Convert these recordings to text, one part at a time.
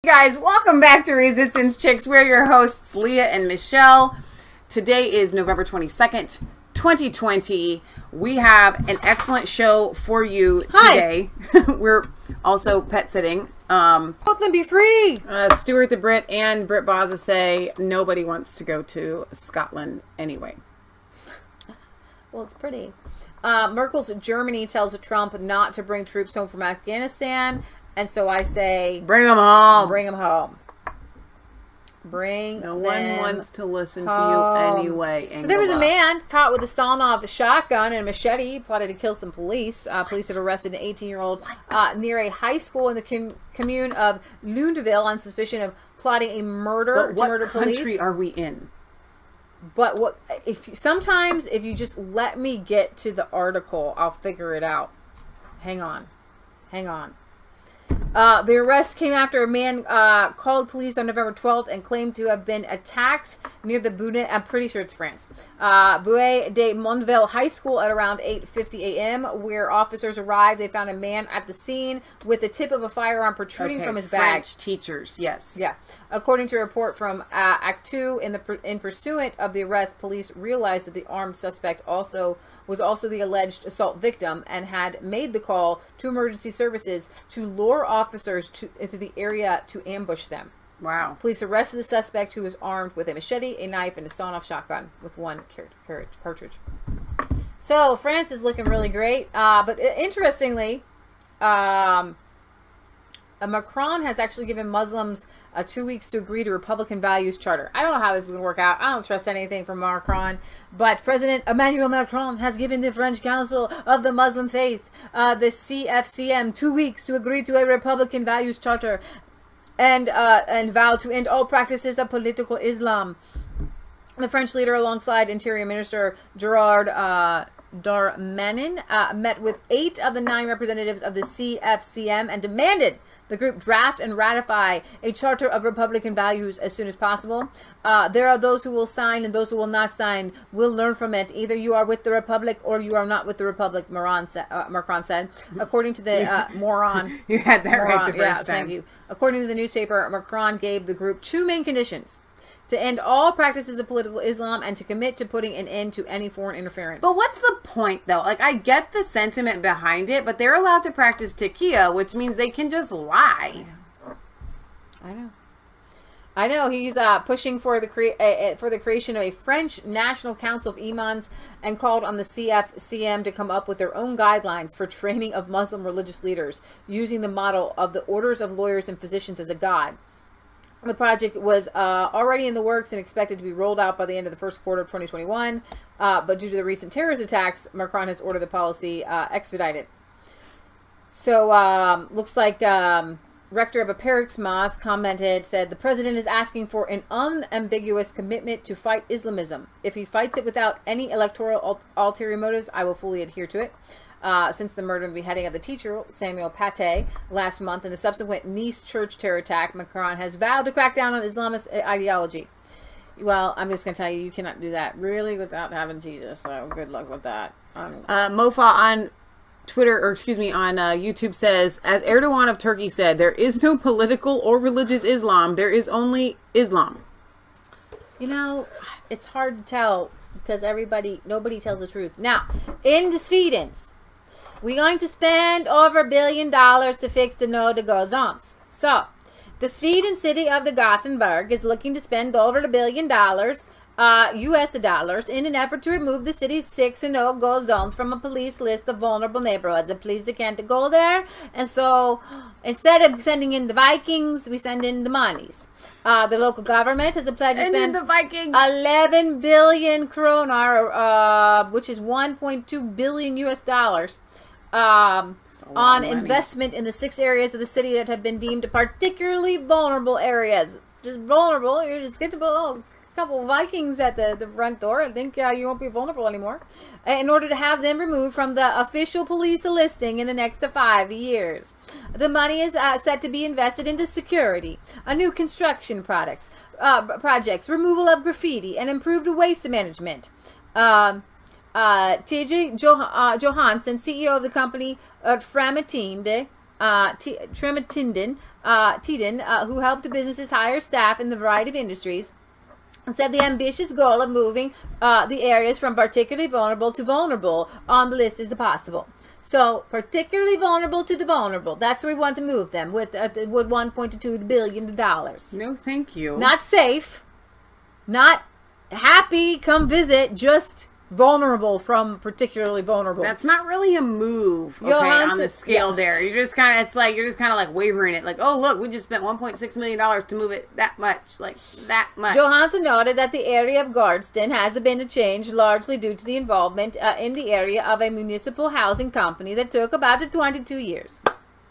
Guys, welcome back to Resistance Chicks. We're your hosts, Leah and Michelle. Today is November 22nd, 2020. We have an excellent show for you today. We're also pet sitting. Let them be free. Stuart the Brit and Brit Baza say nobody wants to go to Scotland anyway. Well, it's pretty. Merkel's Germany tells Trump not to bring troops home from Afghanistan. And so I say, bring them home. Bring them home. No one wants to listen to you anyway. So there was a man caught with a sawn-off shotgun and a machete. He plotted to kill some police. Police have arrested an 18-year-old near a high school in the commune of Lundeville on suspicion of plotting a murder to murder police. What country are we in? But sometimes if you just let me get to the article, I'll figure it out. Hang on. The arrest came after a man called police on November 12th and claimed to have been attacked near the Bounet, I'm pretty sure it's France, Bouet de Montville High School at around 8:50 a.m. Where officers arrived, they found a man at the scene with the tip of a firearm protruding from his bag. French teachers, yes. Yeah. According to a report from Act 2, in pursuit of the arrest, police realized that the armed suspect was also the alleged assault victim and had made the call to emergency services to lure officers into the area to ambush them. Wow. Police arrested the suspect, who was armed with a machete, a knife, and a sawn-off shotgun with one cartridge. So France is looking really great. But interestingly, Macron has actually given Muslims 2 weeks to agree to Republican values charter. I don't know how this is going to work out. I don't trust anything from Macron. But President Emmanuel Macron has given the French Council of the Muslim Faith, the CFCM, 2 weeks to agree to a Republican values charter and vow to end all practices of political Islam. The French leader, alongside Interior Minister Gerard Darmanin, met with 8 of the 9 representatives of the CFCM and demanded the group draft and ratify a charter of Republican values as soon as possible. There are those who will sign and those who will not sign. We'll learn from it. Either you are with the Republic or you are not with the Republic, Macron said. According to the moron. You had that right the first time. Thank you. According to the newspaper, Macron gave the group 2 main conditions: to end all practices of political Islam and to commit to putting an end to any foreign interference. But what's the point, though? Like, I get the sentiment behind it, but they're allowed to practice taqiyya, which means they can just lie. I know. He's pushing for the creation of a French National Council of Imams and called on the CFCM to come up with their own guidelines for training of Muslim religious leaders using the model of the orders of lawyers and physicians as a guide. The project was already in the works and expected to be rolled out by the end of the first quarter of 2021. But due to the recent terrorist attacks, Macron has ordered the policy expedited. So looks like rector of a Paris mosque said, the president is asking for an unambiguous commitment to fight Islamism. If he fights it without any electoral ulterior motives, I will fully adhere to it. Since the murder and beheading of the teacher, Samuel Paty, last month and the subsequent Nice church terror attack, Macron has vowed to crack down on Islamist ideology. Well, I'm just going to tell you, you cannot do that really without having Jesus, so good luck with that. Mofa on Twitter, or excuse me, on YouTube says, as Erdogan of Turkey said, there is no political or religious Islam, there is only Islam. You know, it's hard to tell because nobody tells the truth. Now, in the Swedens, we're going to spend over $1 billion to fix the no-to-go zones. So, the Sweden city of the Gothenburg is looking to spend over $1 billion, US dollars, in an effort to remove the city's 6 no-go zones from a police list of vulnerable neighborhoods. The police can't go there, and so instead of sending in the Vikings, we send in the monies. The local government has a pledge to spend 11 billion kroner, which is 1.2 billion US dollars, on investment in the 6 areas of the city that have been deemed particularly vulnerable areas. Just vulnerable. You just get to a couple of Vikings at the front door. I think you won't be vulnerable anymore. In order to have them removed from the official police listing in the next 5 years. The money is set to be invested into security, new construction projects, removal of graffiti, and improved waste management. TJ Johansson, CEO of the company Framatinde, who helped businesses hire staff in the variety of industries, said the ambitious goal of moving the areas from particularly vulnerable to vulnerable on the list is possible. So, particularly vulnerable to the vulnerable. That's where we want to move them with $1.2 billion. No, thank you. Not safe. Not happy, come visit, just vulnerable from particularly vulnerable. That's not really a move, okay, on the scale there. You're just kind of, it's like, you're just kind of like wavering it. Like, oh, look, we just spent $1.6 million to move it that much. Like, that much. Johansson noted that the area of Garston has been a change largely due to the involvement in the area of a municipal housing company that took about 22 years.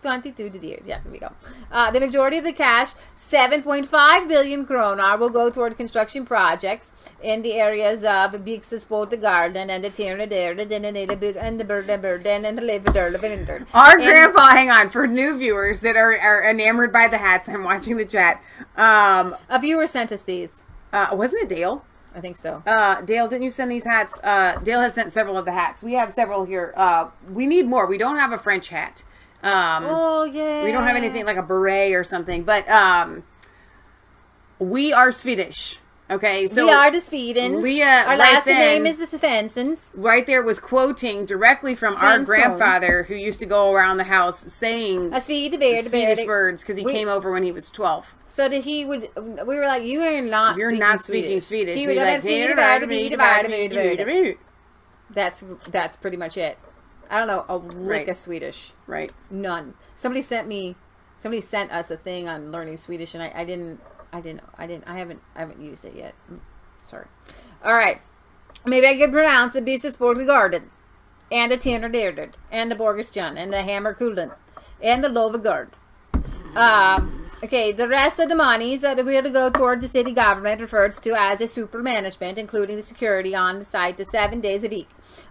22 years. Yeah, here we go. The majority of the cash, 7.5 billion kroner, will go toward construction projects in the areas of Bixespot Garden and the Tiernaderden and the Burden and the Leverderden. Our grandpa, hang on, for new viewers that are enamored by the hats, I'm watching the chat. A viewer sent us these. Wasn't it Dale? I think so. Dale, didn't you send these hats? Dale has sent several of the hats. We have several here. We need more. We don't have a French hat. Oh, yeah. We don't have anything like a beret or something, but we are Swedish. Okay, so we are the Sweden. Leah, our last name is the Svenssons. Right there was quoting directly from our grandfather, who used to go around the house saying Swedish words because he came over when he was 12. So that he would, we were like, you're not speaking Swedish. He would like, that's pretty much it. I don't know a lick of Swedish. Right. None. Somebody sent us a thing on learning Swedish, and I haven't used it yet. Sorry. All right. Maybe I could pronounce the Bysesborg Garden, and the Tiernaderden, and the Borgerstjärn, and the Hammarkullen, and the Lovegard. Okay, the rest of the monies that will go towards the city government refers to as a super management, including the security on the site to 7 days a week.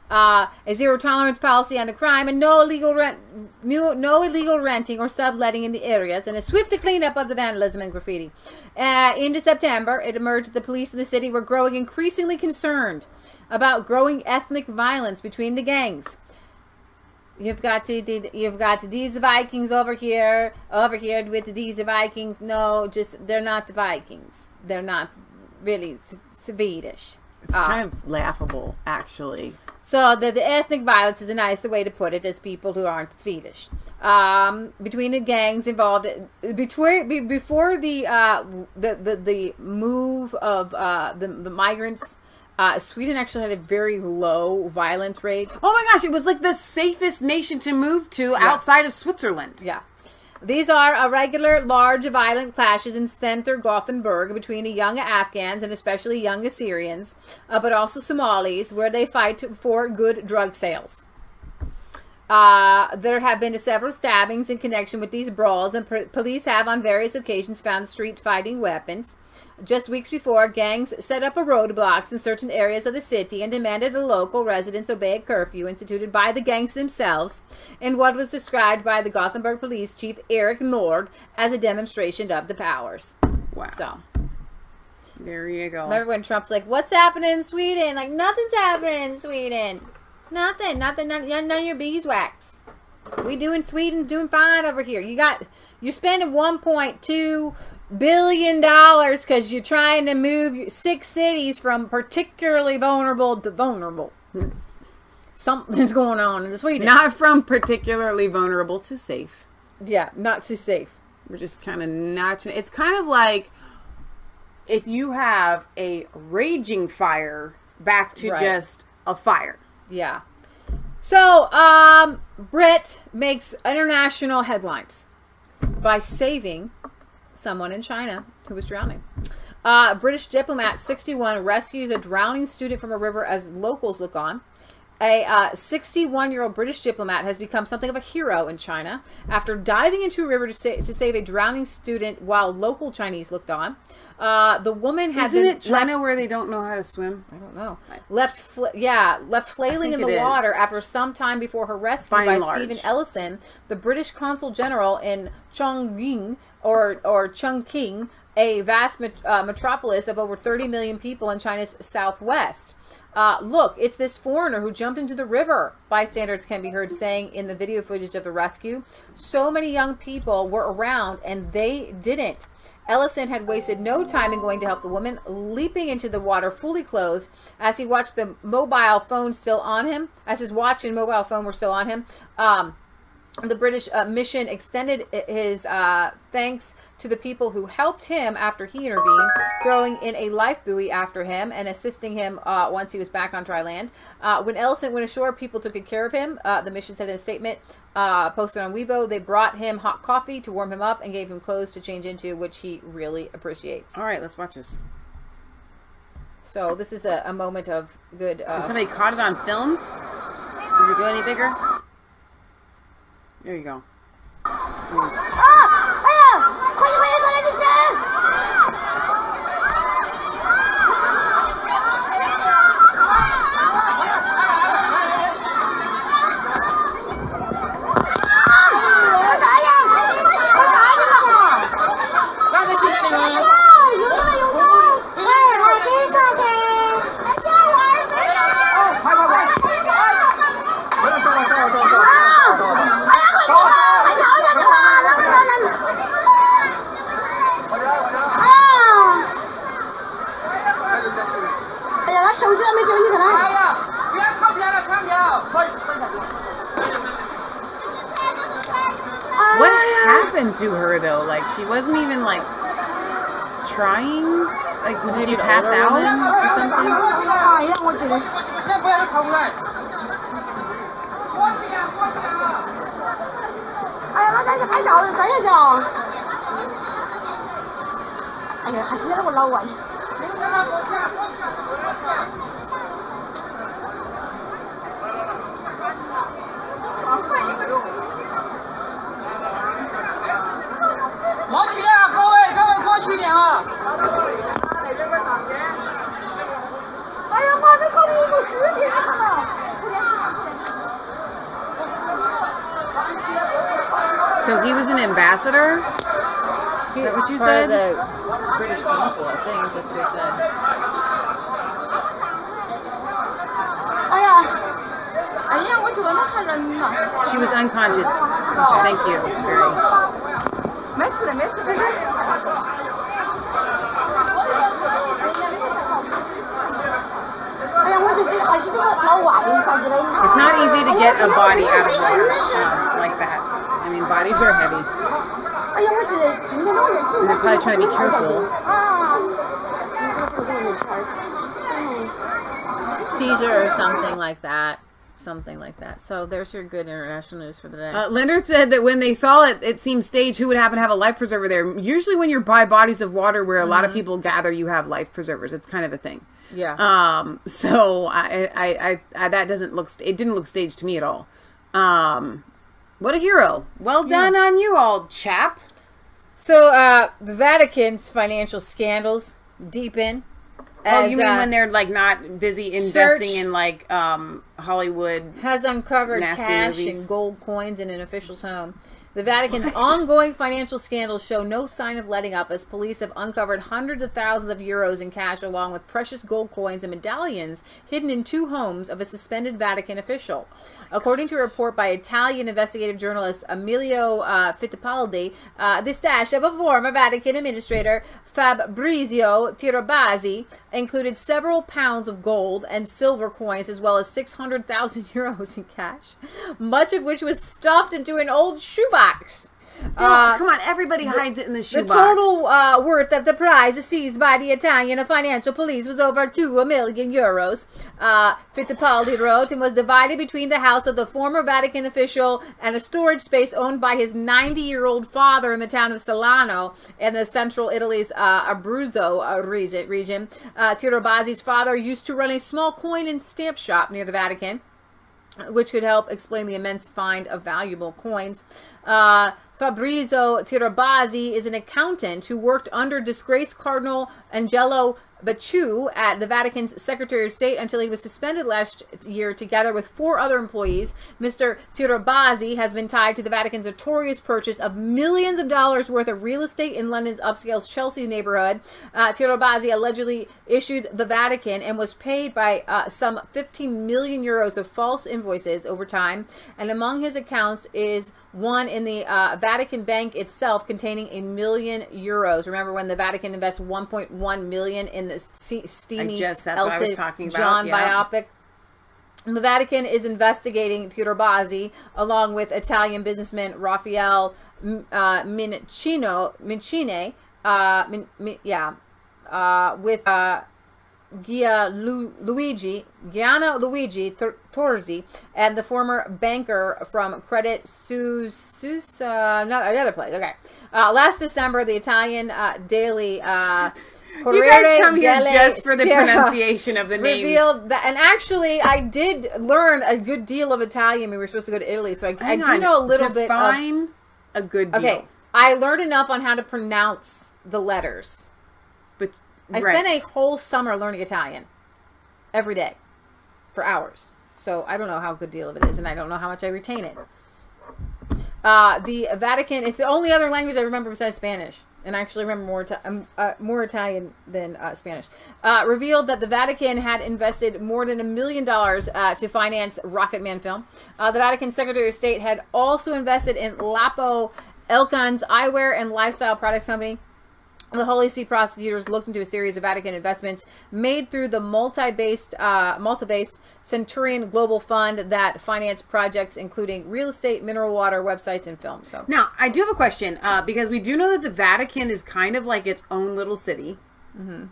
A zero tolerance policy on the crime, and no illegal renting or subletting in the areas, and a swift cleanup of the vandalism and graffiti. Into September, it emerged that the police in the city were growing increasingly concerned about growing ethnic violence between the gangs. You've got these Vikings over here with these Vikings. No, just they're not the Vikings. They're not really Swedish. It's kind of laughable, actually. So the ethnic violence is a nicer way to put it, as people who aren't Swedish. Between the gangs involved, before the move of the migrants, Sweden actually had a very low violence rate. Oh my gosh, it was like the safest nation to move to outside of Switzerland. Yeah. These are regular, large, violent clashes in center Gothenburg between the young Afghans and especially young Assyrians, but also Somalis, where they fight for good drug sales. There have been several stabbings in connection with these brawls, and police have on various occasions found street fighting weapons. Just weeks before, gangs set up roadblocks in certain areas of the city and demanded the local residents obey a curfew instituted by the gangs themselves in what was described by the Gothenburg police chief Eric Nord as a demonstration of the powers. Wow. So, there you go. remember when Trump's like, what's happening in Sweden? Like, nothing's happening in Sweden. Nothing, none of your beeswax. We doing Sweden, doing fine over here. You're spending $1.2 billion because you're trying to move 6 cities from particularly vulnerable to vulnerable. Something's going on in Sweden. Not from particularly vulnerable to safe. Yeah, not so safe. We're just kind of notching. It's kind of like if you have a raging fire back to just a fire. Yeah. So, Brit makes international headlines by saving someone in China who was drowning. British diplomat 61 rescues a drowning student from a river as locals look on. A 61-year-old British diplomat has become something of a hero in China after diving into a river to save a drowning student while local Chinese looked on. The woman has Isn't it China where they don't know how to swim? I don't know. Left flailing in the water after some time before her rescue by Stephen Ellison, the British Consul General in Chongqing or Chongqing, a vast metropolis of over 30 million people in China's southwest. Look, it's this foreigner who jumped into the river, bystanders can be heard saying in the video footage of the rescue. So many young people were around and they didn't. Ellison had wasted no time in going to help the woman, leaping into the water fully clothed as he watched the mobile phone still on him, as his watch and mobile phone were still on him. The British mission extended his thanks to the people who helped him after he intervened, throwing in a life buoy after him and assisting him once he was back on dry land. When Ellison went ashore, people took good care of him. The mission said in a statement posted on Weibo, they brought him hot coffee to warm him up and gave him clothes to change into, which he really appreciates. All right, let's watch this. So this is a moment of good... somebody caught it on film? Does it go any bigger? There you go. What happened to her though? Like she wasn't even like trying. Like did she pass out or something? So he was an ambassador? Is that what you said? The British consul, I think. That's what he said. She was unconscious. Thank you. It's not easy to get a body out of water like that. I mean, bodies are heavy. And they're probably trying to be careful. Caesar or something like that. Something like that. So there's your good international news for the day. Leonard said that when they saw it, it seemed staged. Who would happen to have a life preserver there? Usually when you're by bodies of water where a lot of people gather, you have life preservers. It's kind of a thing. Yeah. So I that doesn't look, it didn't look staged to me at all. What a hero. Well done on you, old chap. So, the Vatican's financial scandals deepen. Oh, you mean when they're like not busy investing in like Hollywood has uncovered cash movies and gold coins in an official's home. The Vatican's ongoing financial scandals show no sign of letting up as police have uncovered hundreds of thousands of euros in cash along with precious gold coins and medallions hidden in 2 homes of a suspended Vatican official. According to a report by Italian investigative journalist Emilio Fittipaldi, the stash of a former Vatican administrator, Fabrizio Tirabassi, included several pounds of gold and silver coins as well as 600,000 euros in cash, much of which was stuffed into an old shoebox. Come on, everybody hides it in the shoebox. The total worth of the prize seized by the Italian financial police was over 2 million euros. Fittipaldi wrote, and was divided between the house of the former Vatican official and a storage space owned by his 90-year-old father in the town of Solano in the central Italy's Abruzzo region. Tirabasi's father used to run a small coin and stamp shop near the Vatican, which could help explain the immense find of valuable coins. Fabrizio Tirabassi is an accountant who worked under disgraced Cardinal Angelo Baciu at the Vatican's Secretary of State until he was suspended last year together with 4 other employees. Mr. Tirabassi has been tied to the Vatican's notorious purchase of millions of dollars worth of real estate in London's upscale Chelsea neighborhood. Tirabassi allegedly issued the Vatican and was paid by some 15 million euros of false invoices over time. And among his accounts is one in the Vatican Bank itself containing €1 million. Remember when the Vatican invests 1.1 million in the steamy Elton John biopic? And the Vatican is investigating Tirabassi along with Italian businessman Raphael Mincine, with Gianna Luigi Torzi, and the former banker from Credit Suisse, another place. Okay. Last December, the Italian daily you guys come here just for the pronunciation of the names. Revealed that, and actually, I did learn a good deal of Italian. We were supposed to go to Italy, so I do know a little bit of... Define a good deal. Okay, I learned enough on how to pronounce the letters. But I spent a whole summer learning Italian every day for hours. So I don't know how good deal of it is, and I don't know how much I retain it. The Vatican, it's the only other language I remember besides Spanish, and I actually remember more Italian than Spanish, revealed that the Vatican had invested more than $1 million to finance Rocket Man film. The Vatican Secretary of State had also invested in Lapo Elkan's eyewear and lifestyle products company. The Holy See prosecutors looked into a series of Vatican investments made through the Malta-based Centurion Global Fund that financed projects including real estate, mineral water, websites, and film. So now, I do have a question because we do know that the Vatican is kind of like its own little city,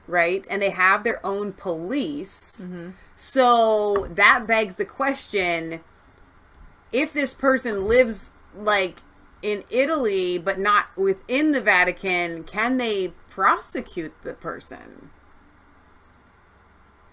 right? And they have their own police. So that begs the question, if this person lives like in Italy, but not within the Vatican, can they prosecute the person?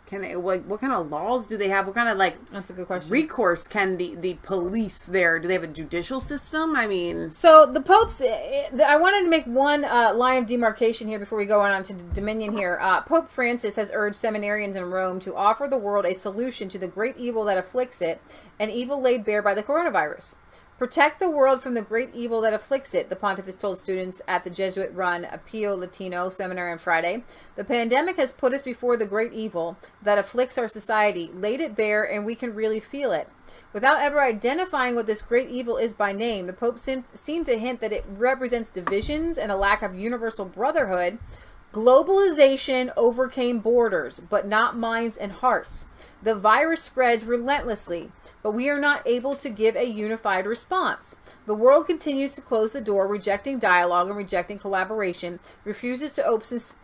Can they, what kind of laws do they have? What kind of that's a good question. Recourse can the police there? Do they have a judicial system? I mean, so the Pope's, I wanted to make one line of demarcation here before we go on to Dominion here. Pope Francis has urged seminarians in Rome to offer the world a solution to the great evil that afflicts it, an evil laid bare by the coronavirus. Protect the world from the great evil that afflicts it, the pontiff told students at the Jesuit-run Pio Latino Seminary on Friday. The pandemic has put us before the great evil that afflicts our society, laid it bare, and we can really feel it. Without ever identifying what this great evil is by name, the Pope seemed to hint that it represents divisions and a lack of universal brotherhood. Globalization overcame borders, but not minds and hearts. The virus spreads relentlessly, but we are not able to give a unified response. The world continues to close the door, rejecting dialogue and rejecting collaboration, refuses to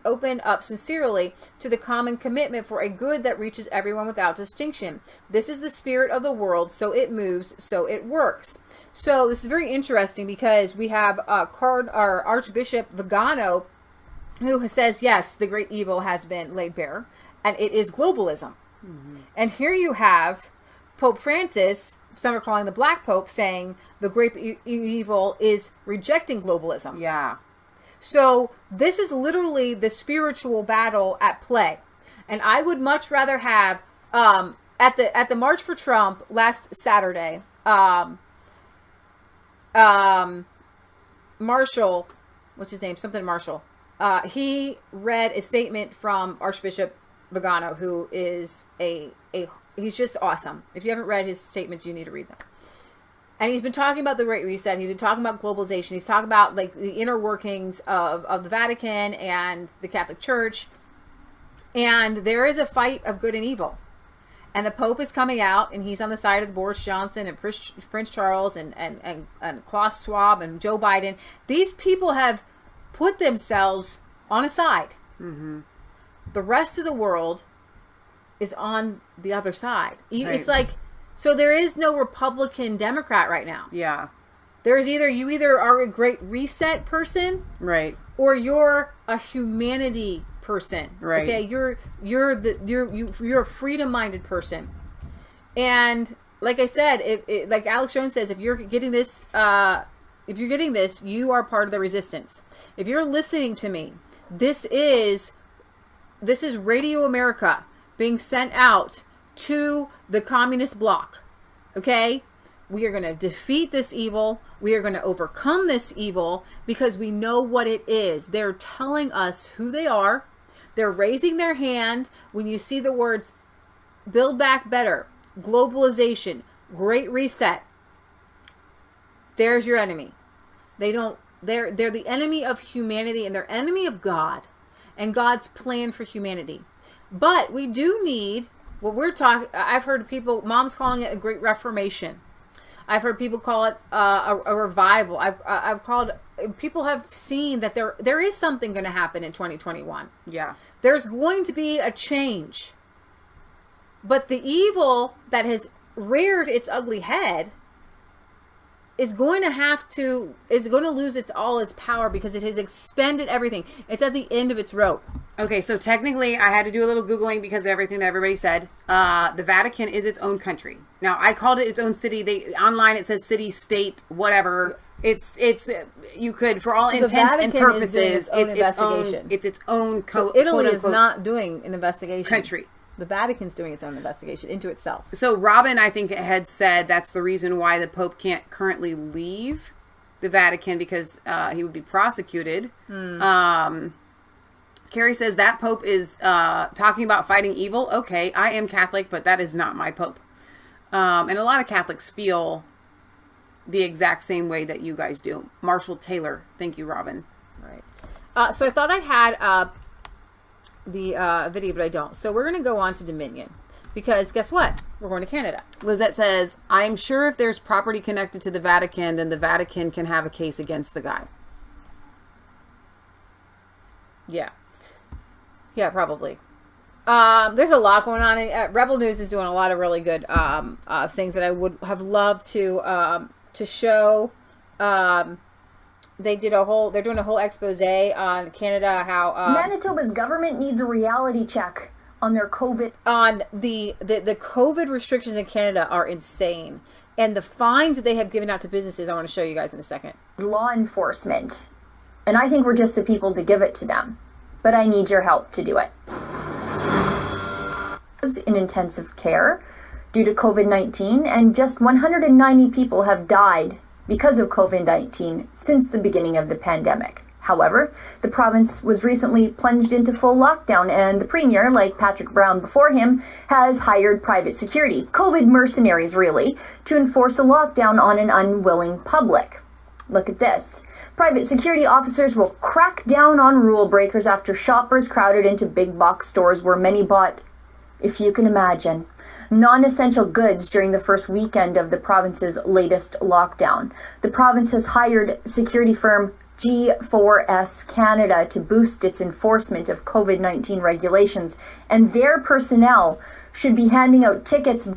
open up sincerely to the common commitment for a good that reaches everyone without distinction. This is the spirit of the world, so it moves, so it works. So this is very interesting because we have our Archbishop Vigano, who says, yes, the great evil has been laid bare, and it is globalism. And here you have Pope Francis, some are calling the Black Pope, saying the great evil is rejecting globalism. Yeah. So this is literally the spiritual battle at play. And I would much rather have, at the March for Trump last Saturday, Marshall, what's his name? Something Marshall. He read a statement from Archbishop Vigano, who is he's just awesome. If you haven't read his statements, you need to read them. And he's been talking about the Great Reset. He's been talking about globalization. He's talking about like the inner workings of the Vatican and the Catholic Church. And there is a fight of good and evil. And the Pope is coming out, and he's on the side of Boris Johnson and Prince Charles and Klaus Schwab and Joe Biden. These people have put themselves on a side. The rest of the world is on the other side. It's like, so there is no Republican Democrat right now. Yeah. There's you either are a Great Reset person, right, or you're a humanity person, right? Okay, you're a freedom-minded person. And like I said, like Alex Jones says, if you're getting this, you are part of the resistance. If you're listening to me, this is this is Radio America being sent out to the communist bloc. Okay? We are going to defeat this evil. We are going to overcome this evil because we know what it is. They're telling us who they are. They're raising their hand when you see the words Build Back Better, globalization, Great Reset. There's your enemy. They're the enemy of humanity, and they're enemy of God and God's plan for humanity. But we do need what we're talking. I've heard people, moms calling it a great reformation. I've heard people call it a revival. I've called, people have seen that there is something going to happen in 2021. Yeah. There's going to be a change. But the evil that has reared its ugly head is going to lose all its power because it has expended everything. It's at the end of its rope. Okay, so technically I had to do a little Googling because of everything that everybody said. The Vatican is its own country. Now, I called it its own city. Online it says city, state, whatever. It's you could, for all intents and purposes, it's its own so Italy is not doing an investigation. Country. The Vatican's doing its own investigation into itself. So Robin, I think, had said that's the reason why the Pope can't currently leave the Vatican, because he would be prosecuted. Carrie says that Pope is talking about fighting evil. Okay, I am Catholic, but that is not my Pope. And a lot of Catholics feel the exact same way that you guys do. Marshall Taylor. Thank you, Robin. Right. So I thought I had the video, but I don't. So we're going to go on to Dominion, because guess what? We're going to Canada. Lizette says, I'm sure if there's property connected to the Vatican, then the Vatican can have a case against the guy. Yeah. Yeah, probably. There's a lot going on. Rebel News is doing a lot of really good things that I would have loved to show. They're doing a whole expose on Canada, how Manitoba's government needs a reality check on their COVID. On the COVID restrictions in Canada are insane. And the fines that they have given out to businesses, I want to show you guys in a second. Law enforcement. And I think we're just the people to give it to them. But I need your help to do it. In intensive care due to COVID-19, and just 190 people have died because of COVID-19 since the beginning of the pandemic. However, the province was recently plunged into full lockdown, and the premier, like Patrick Brown before him, has hired private security, COVID mercenaries really, to enforce the lockdown on an unwilling public. Look at this. Private security officers will crack down on rule breakers after shoppers crowded into big box stores where many bought, if you can imagine, non-essential goods during the first weekend of the province's latest lockdown. The province has hired security firm G4S Canada to boost its enforcement of COVID-19 regulations, and their personnel should be handing out tickets.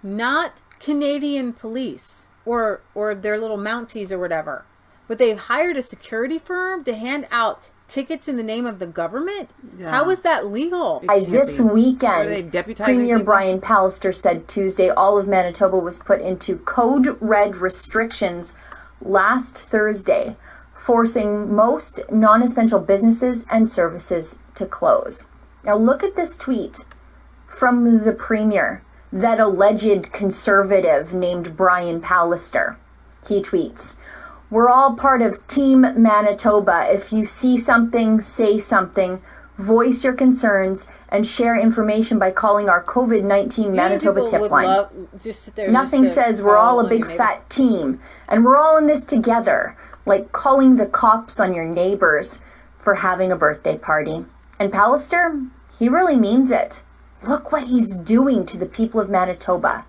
Not Canadian police or their little Mounties or whatever, but they've hired a security firm to hand out tickets in the name of the government? Yeah. How is that legal? This weekend, Premier people? Brian Pallister said Tuesday all of Manitoba was put into code red restrictions last Thursday, forcing most non-essential businesses and services to close. Now look at this tweet from the Premier, that alleged conservative named Brian Pallister. He tweets, "We're all part of Team Manitoba. If you see something, say something, voice your concerns, and share information by calling our COVID-19 Manitoba tip line. Nothing says we're all a big fat team, and we're all in this together, like calling the cops on your neighbors for having a birthday party." And Pallister, he really means it. Look what he's doing to the people of Manitoba.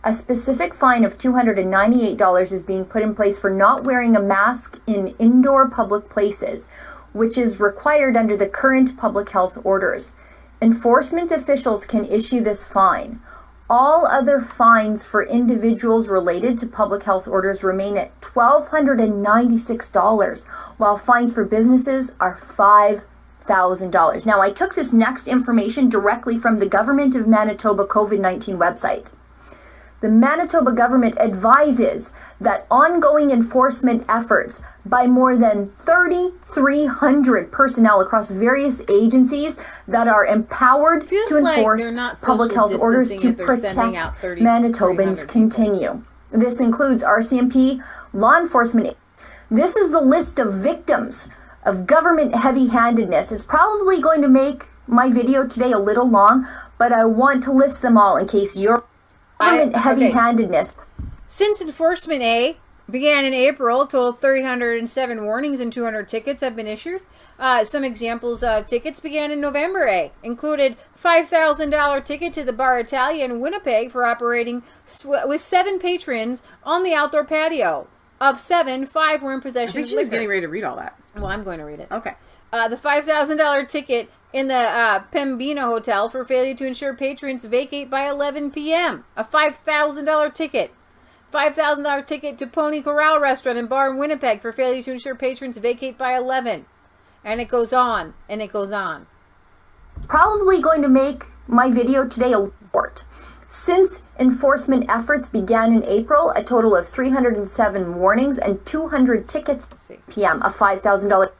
A specific fine of $298 is being put in place for not wearing a mask in indoor public places, which is required under the current public health orders. Enforcement officials can issue this fine. All other fines for individuals related to public health orders remain at $1,296, while fines for businesses are $5,000. Now, I took this next information directly from the Government of Manitoba COVID-19 website. the Manitoba government advises that ongoing enforcement efforts by more than 3,300 personnel across various agencies that are empowered to enforce public health orders to protect Manitobans continue. This includes RCMP, law enforcement. This is the list of victims of government heavy-handedness. It's probably going to make my video today a little long, but I want to list them all in case you're government heavy-handedness. Since enforcement A began in April, total 307 warnings and 200 tickets have been issued. Some examples of tickets began in November A. Included $5,000 ticket to the Bar Italia in Winnipeg for operating with 7 patrons on the outdoor patio. Of 7, 5 were in possession of liquor. I think she was getting ready to read all that. Well, I'm going to read it. Okay. The $5,000 ticket in the Pembina Hotel for failure to ensure patrons vacate by 11 p.m. A $5,000 ticket. $5,000 ticket to Pony Corral Restaurant and Bar in Winnipeg for failure to ensure patrons vacate by 11. And it goes on, and it goes on. Probably going to make my video today a report. Since enforcement efforts began in April, a total of 307 warnings and 200 tickets p.m. A $5,000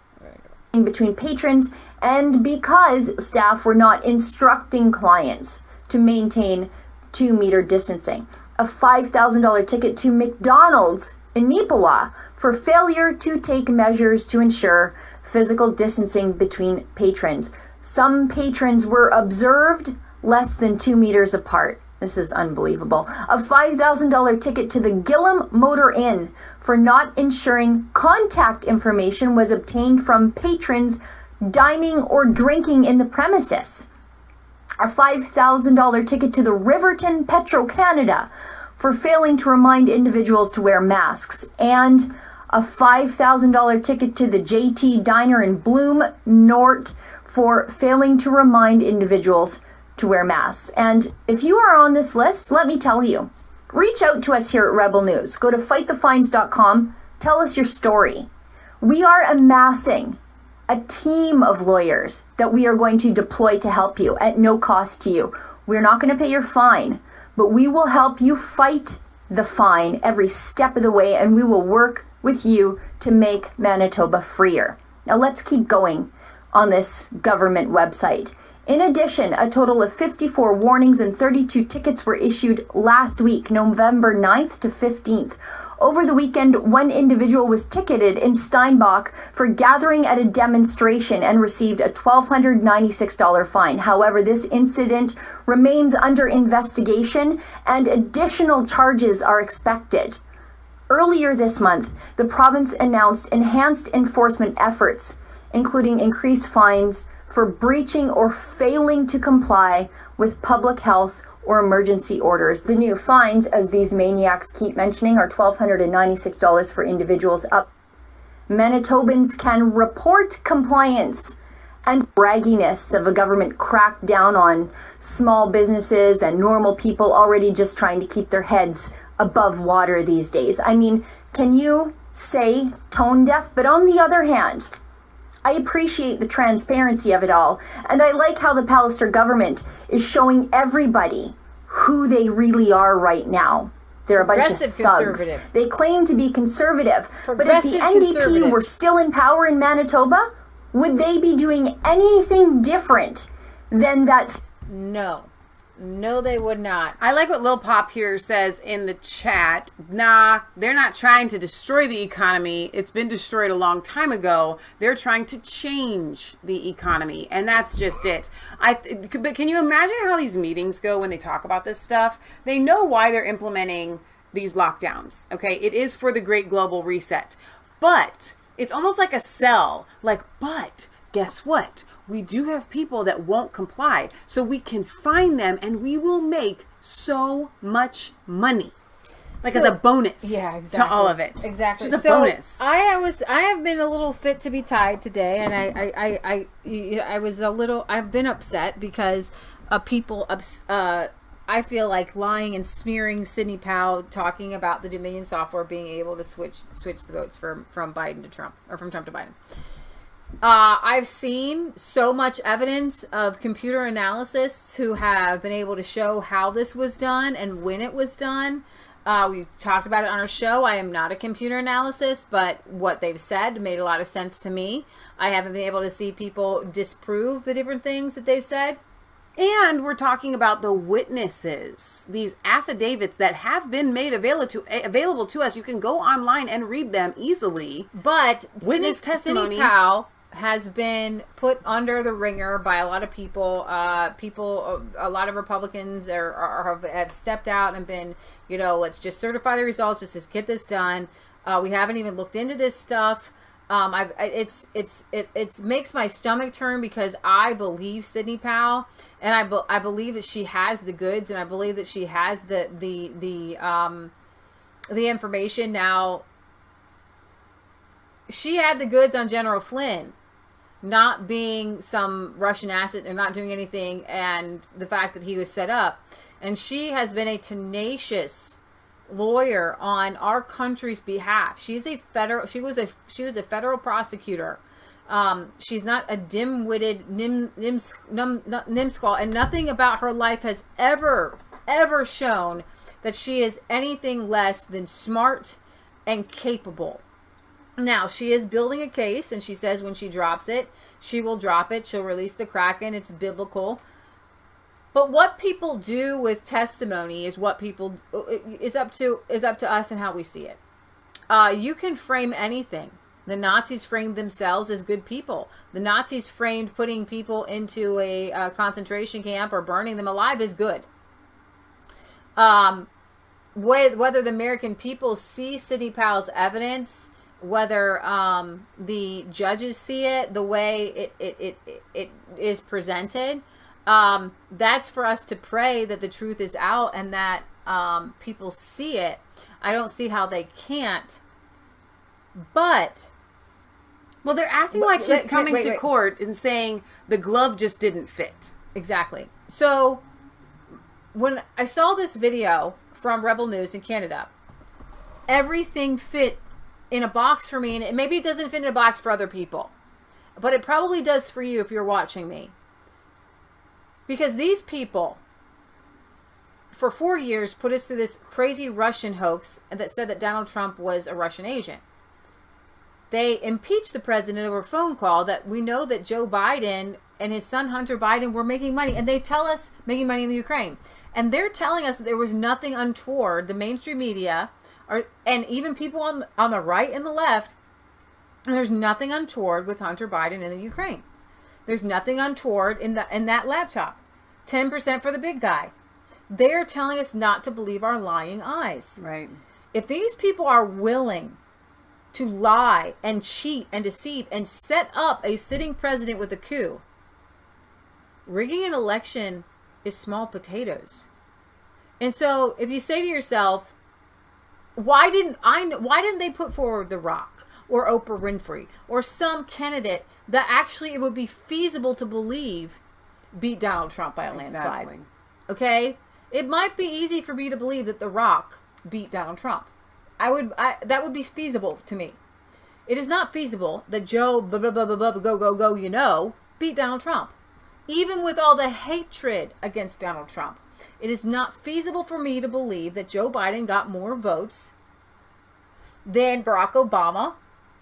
between patrons, and because staff were not instructing clients to maintain 2-meter distancing. A $5,000 ticket to McDonald's in Neepawa for failure to take measures to ensure physical distancing between patrons. Some patrons were observed less than 2 meters apart. This is unbelievable. A $5,000 ticket to the Gillam Motor Inn for not ensuring contact information was obtained from patrons dining or drinking in the premises. A $5,000 ticket to the Riverton Petro-Canada for failing to remind individuals to wear masks. And a $5,000 ticket to the JT Diner in Bloom North for failing to remind individuals to wear masks. And if you are on this list, let me tell you, reach out to us here at Rebel News. Go to fightthefines.com. Tell us your story. We are amassing a team of lawyers that we are going to deploy to help you at no cost to you. We're not going to pay your fine, but we will help you fight the fine every step of the way, and we will work with you to make Manitoba freer. Now let's keep going on this government website. In addition, a total of 54 warnings and 32 tickets were issued last week, November 9th to 15th. Over the weekend, one individual was ticketed in Steinbach for gathering at a demonstration and received a $1,296 fine. However, this incident remains under investigation and additional charges are expected. Earlier this month, the province announced enhanced enforcement efforts, including increased fines for breaching or failing to comply with public health or emergency orders. The new fines, as these maniacs keep mentioning, are $1,296 for individuals up. Manitobans can report compliance and bragginess of a government crackdown on small businesses and normal people already just trying to keep their heads above water these days. I mean, can you say tone deaf? But on the other hand, I appreciate the transparency of it all, and I like how the Pallister government is showing everybody who they really are right now. They're a bunch of thugs. They claim to be conservative, but if the NDP were still in power in Manitoba, would they be doing anything different than that? No. No, they would not. I like what Lil Pop here says in the chat. Nah, they're not trying to destroy the economy. It's been destroyed a long time ago. They're trying to change the economy, and that's just it. But can you imagine how these meetings go when they talk about this stuff? They know why they're implementing these lockdowns, okay? It is for the great global reset. But it's almost like a sell. Like, but guess what? We do have people that won't comply, so we can fine them and we will make so much money. Like as a bonus to all of it. Exactly. Just a bonus. I have been a little fit to be tied today, and I've been upset because people I feel like lying and smearing Sidney Powell talking about the Dominion software being able to switch the votes from Biden to Trump, or from Trump to Biden. I've seen so much evidence of computer analysts who have been able to show how this was done and when it was done. We talked about it on our show. I am not a computer analyst, but what they've said made a lot of sense to me. I haven't been able to see people disprove the different things that they've said. And we're talking about the witnesses, these affidavits that have been made available to us. You can go online and read them easily. But witness testimony. Sidney Powell has been put under the ringer by a lot of people. A lot of Republicans have stepped out and been, you know, let's just certify the results, just to get this done. We haven't even looked into this stuff. It makes my stomach turn because I believe Sidney Powell, and I believe that she has the goods, and I believe that she has the information. Now, she had the goods on General Flynn not being some Russian asset and not doing anything, and the fact that he was set up, and she has been a tenacious lawyer on our country's behalf. She was a federal prosecutor. She's not a dim-witted nimskull, and nothing about her life has ever shown that she is anything less than smart and capable. Now, she is building a case, and she says when she drops it, she will drop it. She'll release the Kraken. It's biblical. But what people do with testimony is up to us and how we see it. You can frame anything. The Nazis framed themselves as good people. The Nazis framed putting people into a concentration camp or burning them alive as good. Whether the American people see Sidney Powell's evidence, whether the judges see it, the way it is presented, that's for us to pray that the truth is out and that people see it. I don't see how they can't. But, well, they're acting like she's coming to court and saying the glove just didn't fit. Exactly. So when I saw this video from Rebel News in Canada, everything fit in a box for me, and maybe it doesn't fit in a box for other people, but it probably does for you if you're watching me. Because these people, for 4 years, put us through this crazy Russian hoax that said that Donald Trump was a Russian agent. They impeached the president over a phone call that we know that Joe Biden and his son Hunter Biden were making money, and they tell us making money in the Ukraine. And they're telling us that there was nothing untoward. The mainstream media, and even people on the right and the left, there's nothing untoward with Hunter Biden in the Ukraine. There's nothing untoward in that laptop. 10% for the big guy. They're telling us not to believe our lying eyes. Right. If these people are willing to lie and cheat and deceive and set up a sitting president with a coup, rigging an election is small potatoes. And so if you say to yourself, why didn't they put forward The Rock or Oprah Winfrey or some candidate that actually it would be feasible to believe beat Donald Trump by a landslide? Exactly. Okay? It might be easy for me to believe that The Rock beat Donald Trump. That would be feasible to me. It is not feasible that Joe go beat Donald Trump. Even with all the hatred against Donald Trump, it is not feasible for me to believe that Joe Biden got more votes than Barack Obama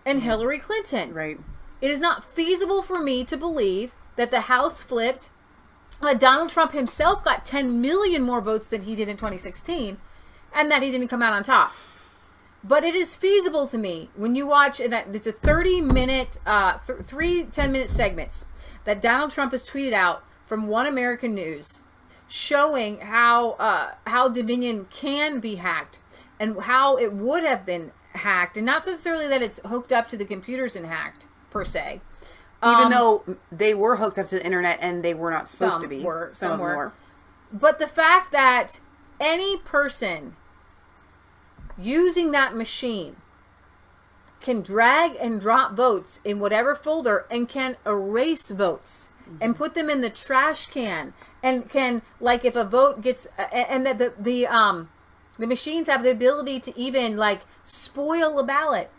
and Hillary Clinton. Right. It is not feasible for me to believe that the House flipped. Donald Trump himself got 10 million more votes than he did in 2016, and that he didn't come out on top. But it is feasible to me when you watch, and it's a 30-minute, 3 10-minute segments that Donald Trump has tweeted out from One American News, showing how Dominion can be hacked and how it would have been hacked, and not necessarily that it's hooked up to the computers and hacked per se. Even though they were hooked up to the internet and they were not supposed to be. Some were. But the fact that any person using that machine can drag and drop votes in whatever folder and can erase votes and put them in the trash can, and can, like, if a vote gets, and that the machines have the ability to even, like, spoil a ballot.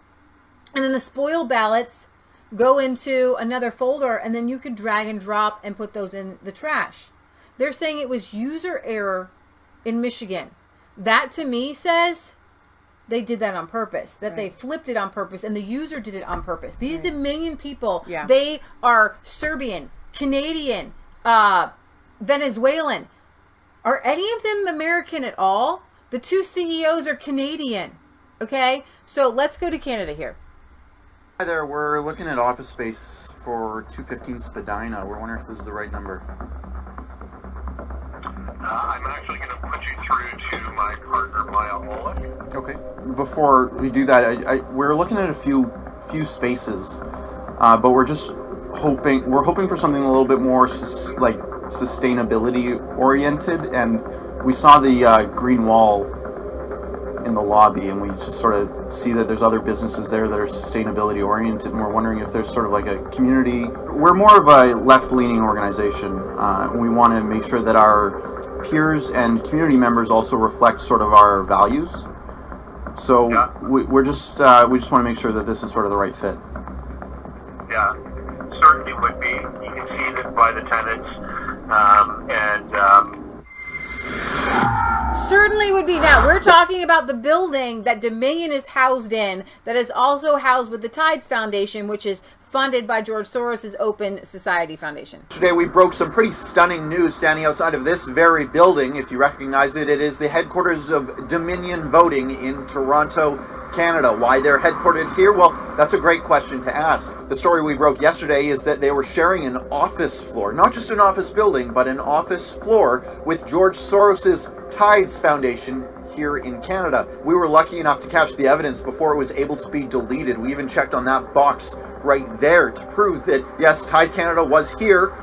And then the spoiled ballots go into another folder, and then you could drag and drop and put those in the trash. They're saying it was user error in Michigan. That to me says they did that on purpose, that they flipped it on purpose, and the user did it on purpose. These Dominion people, they are Serbian, Canadian, Venezuelan. Are any of them American at all? The two CEOs are Canadian. Okay, so let's go to Canada here. Hi there, we're looking at office space for 215 Spadina. We're wondering if this is the right number. I'm actually going to put you through to my partner, Maya Olick. Okay. Before we do that, we're looking at a few spaces, but we're just hoping for something a little bit more like sustainability oriented. And we saw the green wall in the lobby, and we just sort of see that there's other businesses there that are sustainability oriented, and we're wondering if there's sort of like a community. We're more of a left-leaning organization. We want to make sure that our peers and community members also reflect sort of our values. So we just want to make sure that this is sort of the right fit. Yeah, certainly would be. You can see that by the tenants, certainly would be. Now, we're talking about the building that Dominion is housed in, that is also housed with the Tides Foundation, which is funded by George Soros' Open Society Foundation. Today we broke some pretty stunning news standing outside of this very building. If you recognize it, it is the headquarters of Dominion Voting in Toronto, Canada. Why they're headquartered here? Well, that's a great question to ask. The story we broke yesterday is that they were sharing an office floor, not just an office building, but an office floor with George Soros' Tides Foundation here in Canada. We were lucky enough to catch the evidence before it was able to be deleted. We even checked on that box right there to prove that, yes, Tides Canada was here,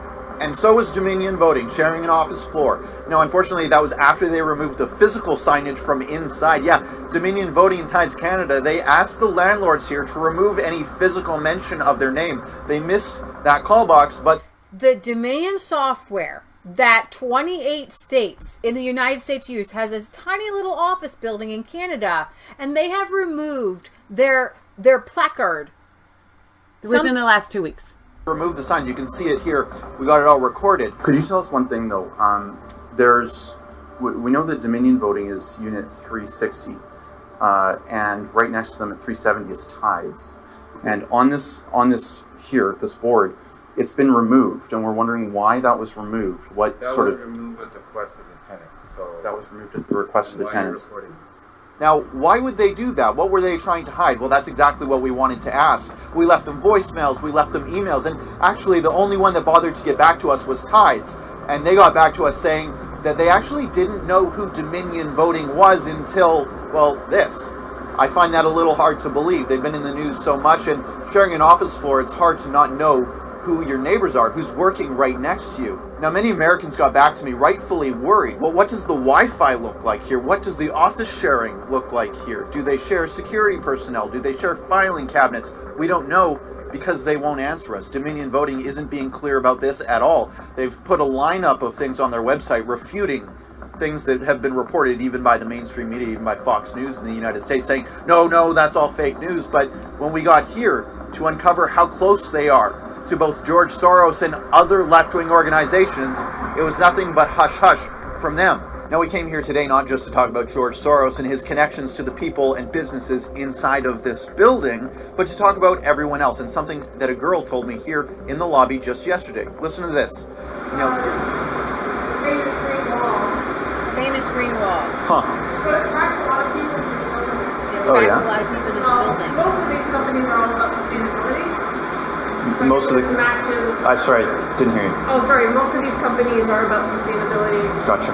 and so was Dominion Voting, sharing an office floor. Now, unfortunately, that was after they removed the physical signage from inside. Yeah, Dominion Voting and Tides Canada, they asked the landlords here to remove any physical mention of their name. They missed that call box, but the Dominion software that 28 states in the United States use has this tiny little office building in Canada, and they have removed their placard within the last 2 weeks. Remove the signs. You can see it here. We got it all recorded. Could you tell us one thing though? We know that Dominion Voting is Unit 360, and right next to them at 370 is Tides. And on this board, it's been removed, and we're wondering why that was removed. What that sort was of removed at the request of the tenants. So that was removed at the request of the tenants. Now, Now, why would they do that? What were they trying to hide? Well, that's exactly what we wanted to ask. We left them voicemails, we left them emails, and actually the only one that bothered to get back to us was Tides. And they got back to us saying that they actually didn't know who Dominion Voting was until, well, this. I find that a little hard to believe. They've been in the news so much, and sharing an office floor, it's hard to not know who your neighbors are, who's working right next to you. Now, many Americans got back to me rightfully worried. Well, what does the Wi-Fi look like here? What does the office sharing look like here? Do they share security personnel? Do they share filing cabinets? We don't know because they won't answer us. Dominion Voting isn't being clear about this at all. They've put a lineup of things on their website refuting things that have been reported even by the mainstream media, even by Fox News in the United States, saying, no, that's all fake news. But when we got here to uncover how close they are to both George Soros and other left-wing organizations, it was nothing but hush-hush from them. Now, we came here today not just to talk about George Soros and his connections to the people and businesses inside of this building, but to talk about everyone else, and something that a girl told me here in the lobby just yesterday. Listen to this. Famous green wall. Famous green wall. Huh. But it attracts a lot of people to the building. It Oh, attracts yeah? a lot of people to this So, building. most of these companies are all about sustainability. So Most of the... matches. Sorry, didn't hear you. Oh, sorry. Most of these companies are about sustainability. Gotcha.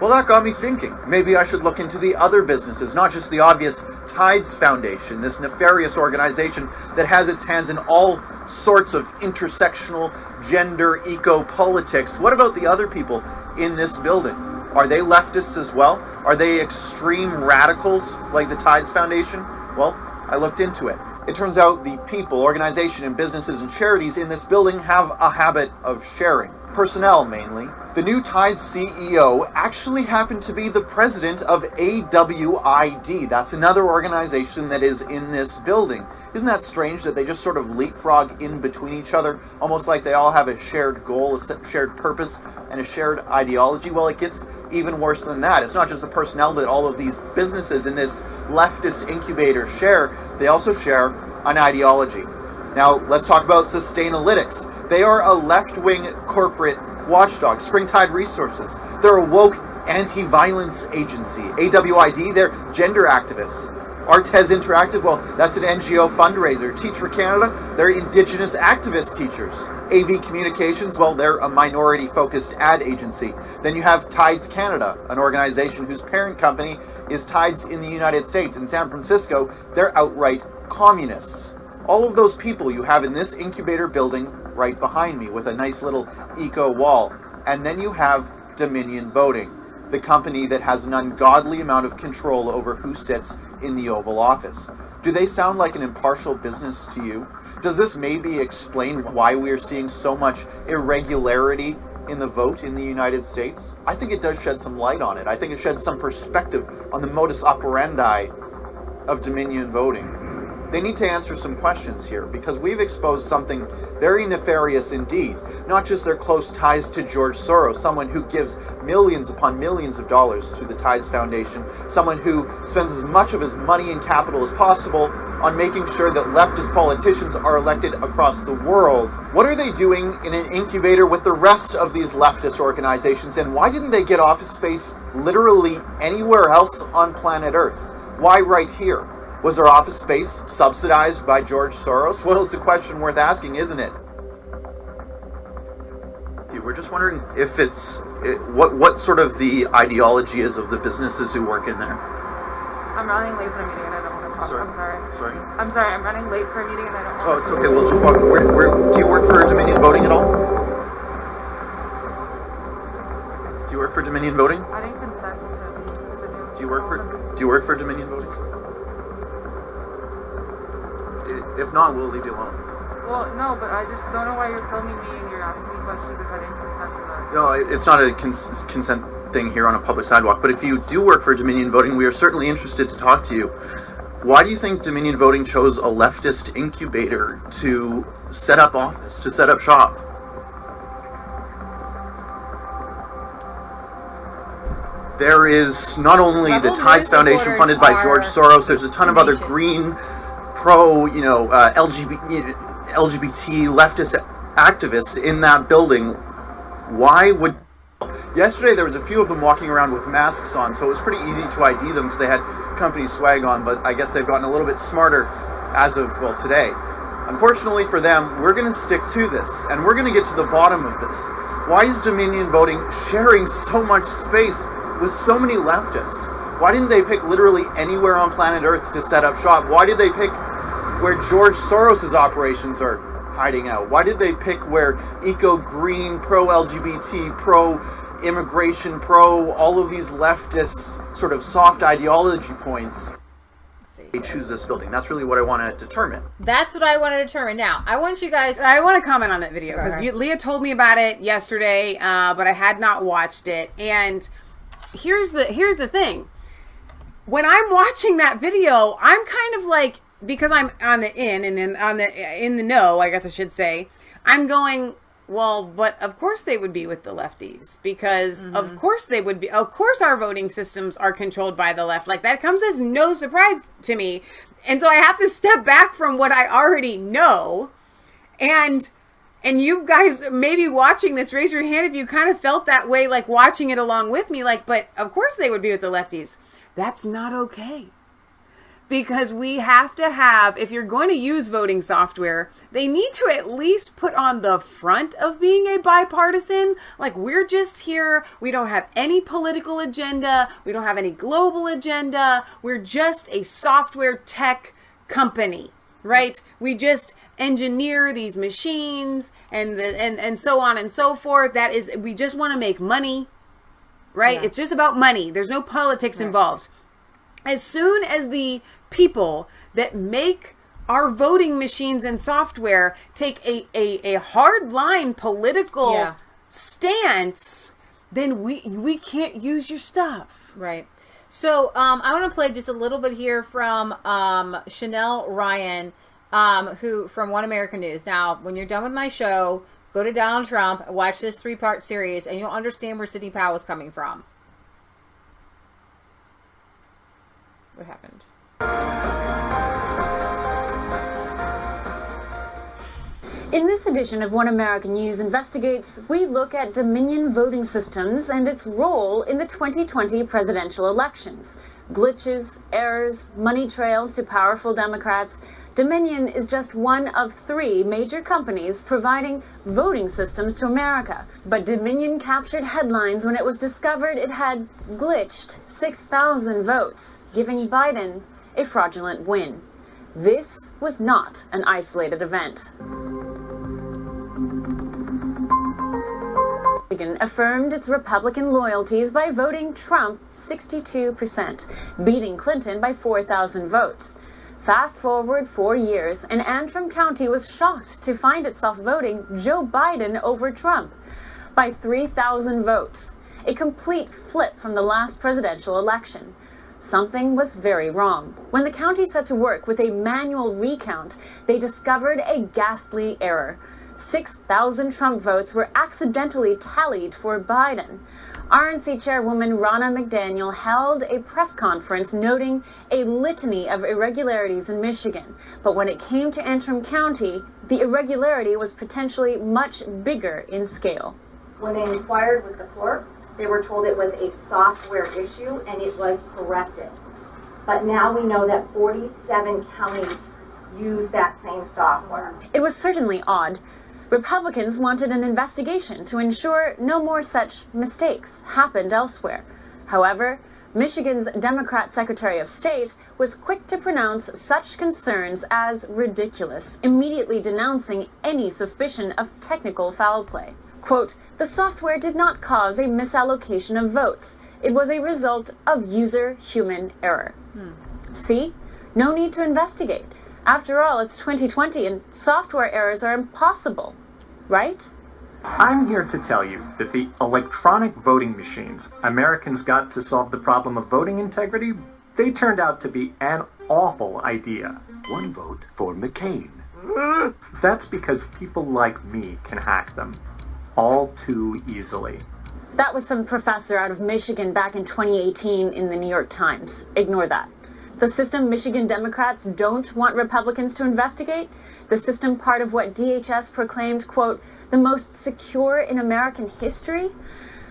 Well, that got me thinking. Maybe I should look into the other businesses, not just the obvious Tides Foundation, this nefarious organization that has its hands in all sorts of intersectional gender eco-politics. What about the other people in this building? Are they leftists as well? Are they extreme radicals like the Tides Foundation? Well, I looked into it. It turns out the people, organization, and businesses and charities in this building have a habit of sharing. Personnel, mainly. The new Tides CEO actually happened to be the president of AWID. That's another organization that is in this building. Isn't that strange that they just sort of leapfrog in between each other, almost like they all have a shared goal, a shared purpose, and a shared ideology? Well, it gets even worse than that. It's not just the personnel that all of these businesses in this leftist incubator share, they also share an ideology. Now, let's talk about Sustainalytics. They are a left-wing corporate watchdog. Springtide Resources, they're a woke anti-violence agency. AWID, they're gender activists. Artez Interactive, well, that's an NGO fundraiser. Teach for Canada, they're Indigenous activist teachers. AV Communications, well, they're a minority-focused ad agency. Then you have Tides Canada, an organization whose parent company is Tides in the United States. In San Francisco, they're outright communists. All of those people you have in this incubator building right behind me with a nice little eco wall. And then you have Dominion Voting, the company that has an ungodly amount of control over who sits in the Oval Office. Do they sound like an impartial business to you? Does this maybe explain why we are seeing so much irregularity in the vote in the United States? I think it does shed some light on it. I think it sheds some perspective on the modus operandi of Dominion Voting. They need to answer some questions here, because we've exposed something very nefarious indeed. Not just their close ties to George Soros, someone who gives millions upon millions of dollars to the Tides Foundation, someone who spends as much of his money and capital as possible on making sure that leftist politicians are elected across the world. What are they doing in an incubator with the rest of these leftist organizations, and why didn't they get office space literally anywhere else on planet Earth? Why right here? Was their office space subsidized by George Soros? Well, it's a question worth asking, isn't it? We're just wondering if what sort of the ideology is of the businesses who work in there. I'm running late for a meeting and I don't want to talk. Sorry. I'm sorry. Sorry? I'm sorry, I'm running late for a meeting and I don't want to Oh, it's okay. We'll just walk. Do you work for Dominion Voting at all? Do you work for Dominion Voting? I didn't consent to this video. Do you work for Dominion Voting? If not, we'll leave you alone. Well, no, but I just don't know why you're filming me and you're asking me questions if I didn't consent to that. No, it's not a consent thing here on a public sidewalk, but if you do work for Dominion Voting, we are certainly interested to talk to you. Why do you think Dominion Voting chose a leftist incubator to set up office, to set up shop? There is not only the Tides Foundation funded by George Soros, there's a ton of other green, pro, LGBT leftist activists in that building. Why would... Yesterday there was a few of them walking around with masks on, so it was pretty easy to ID them because they had company swag on, but I guess they've gotten a little bit smarter as of, well, today. Unfortunately for them, we're going to stick to this, and we're going to get to the bottom of this. Why is Dominion Voting sharing so much space with so many leftists? Why didn't they pick literally anywhere on planet Earth to set up shop? Why did they pick where George Soros' operations are hiding out? Why did they pick where eco-green, pro-LGBT, pro-immigration, all of these leftist sort of soft ideology points? They choose this building. That's really what I want to determine. That's what I want to determine. Now, I want you guys... I want to comment on that video because Leah told me about it yesterday, but I had not watched it. And here's the thing. When I'm watching that video, I'm kind of like, because I'm on the in the know, I guess I should say, I'm going, well, but of course they would be with the lefties, because of course they would be. Of course our voting systems are controlled by the left. Like, that comes as no surprise to me. And so I have to step back from what I already know. And you guys maybe watching this, raise your hand if you kind of felt that way, like watching it along with me, like, but of course they would be with the lefties. That's not okay. Because we have to have, if you're going to use voting software, they need to at least put on the front of being a bipartisan. Like, we're just here. We don't have any political agenda. We don't have any global agenda. We're just a software tech company, right? We just engineer these machines and so on and so forth. That is, we just want to make money, right? Yeah. It's just about money. There's no politics involved. As soon as the people that make our voting machines and software take a hardline political stance, then we can't use your stuff. Right. So I want to play just a little bit here from Chanel Ryan, who from One American News. Now, when you're done with my show, go to Donald Trump, watch this 3-part series, and you'll understand where Sidney Powell is coming from. What happened? In this edition of One American News Investigates, we look at Dominion voting systems and its role in the 2020 presidential elections. Glitches, errors, money trails to powerful Democrats. Dominion is just one of 3 major companies providing voting systems to America. But Dominion captured headlines when it was discovered it had glitched 6,000 votes, giving Biden a fraudulent win. This was not an isolated event. Michigan affirmed its Republican loyalties by voting Trump 62%, beating Clinton by 4,000 votes. Fast forward 4 years, and Antrim County was shocked to find itself voting Joe Biden over Trump by 3,000 votes, a complete flip from the last presidential election. Something was very wrong. When the county set to work with a manual recount, they discovered a ghastly error. 6,000 Trump votes were accidentally tallied for Biden. RNC Chairwoman Ronna McDaniel held a press conference noting a litany of irregularities in Michigan. But when it came to Antrim County, the irregularity was potentially much bigger in scale. When they inquired with the clerk, they were told it was a software issue and it was corrected. But now we know that 47 counties use that same software. It was certainly odd. Republicans wanted an investigation to ensure no more such mistakes happened elsewhere. However, Michigan's Democrat Secretary of State was quick to pronounce such concerns as ridiculous, immediately denouncing any suspicion of technical foul play. Quote, "The software did not cause a misallocation of votes. It was a result of user-human error." See? No need to investigate. After all, it's 2020 and software errors are impossible, right? I'm here to tell you that the electronic voting machines Americans got to solve the problem of voting integrity, they turned out to be an awful idea. One vote for McCain. That's because people like me can hack them all too easily. That was some professor out of Michigan back in 2018 in the New York Times. Ignore that. The system Michigan Democrats don't want Republicans to investigate, the system part of what DHS proclaimed, quote, the most secure in American history?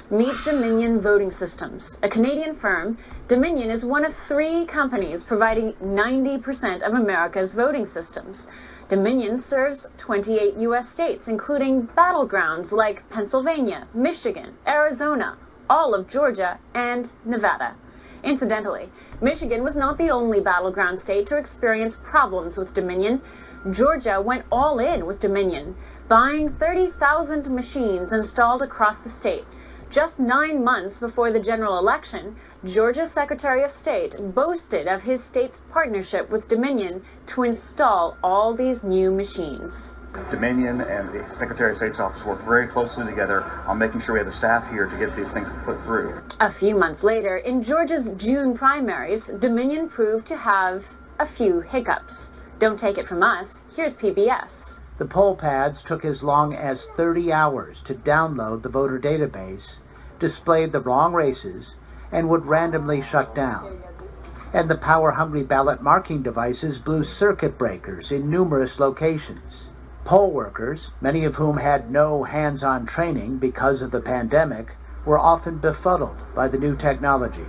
Meet Dominion Voting Systems. A Canadian firm, Dominion is one of 3 companies providing 90% of America's voting systems. Dominion serves 28 U.S. states, including battlegrounds like Pennsylvania, Michigan, Arizona, all of Georgia, and Nevada. Incidentally, Michigan was not the only battleground state to experience problems with Dominion. Georgia went all in with Dominion, buying 30,000 machines installed across the state. Just 9 months before the general election, Georgia's Secretary of State boasted of his state's partnership with Dominion to install all these new machines. Dominion and the Secretary of State's office worked very closely together on making sure we had the staff here to get these things put through. A few months later, in Georgia's June primaries, Dominion proved to have a few hiccups. Don't take it from us. Here's PBS. The poll pads took as long as 30 hours to download the voter database, displayed the wrong races, and would randomly shut down. And the power-hungry ballot marking devices blew circuit breakers in numerous locations. Poll workers, many of whom had no hands-on training because of the pandemic, were often befuddled by the new technology.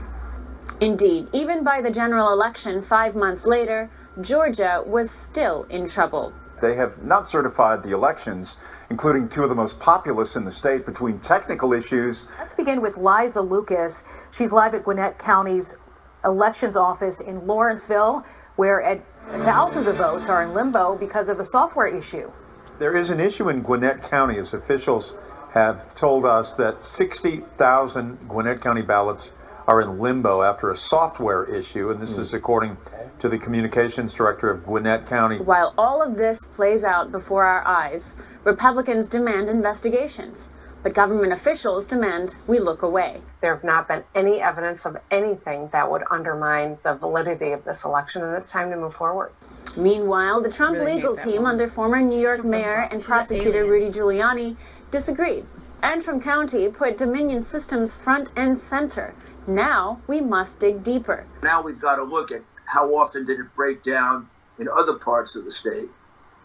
Indeed, even by the general election 5 months later, Georgia was still in trouble. They have not certified the elections, including 2 of the most populous in the state, between technical issues. Let's begin with Liza Lucas. She's live at Gwinnett County's elections office in Lawrenceville, where thousands of votes are in limbo because of a software issue. There is an issue in Gwinnett County, as officials have told us, that 60,000 Gwinnett County ballots are in limbo after a software issue, and this is according to the communications director of Gwinnett County. While all of this plays out before our eyes, Republicans demand investigations. But government officials demand we look away. There have not been any evidence of anything that would undermine the validity of this election, and it's time to move forward. Meanwhile, the Trump legal team under former New York Mayor and prosecutor Rudy Giuliani disagreed, and from county put Dominion systems front and center. Now we must dig deeper. Now we've got to look at how often did it break down in other parts of the state.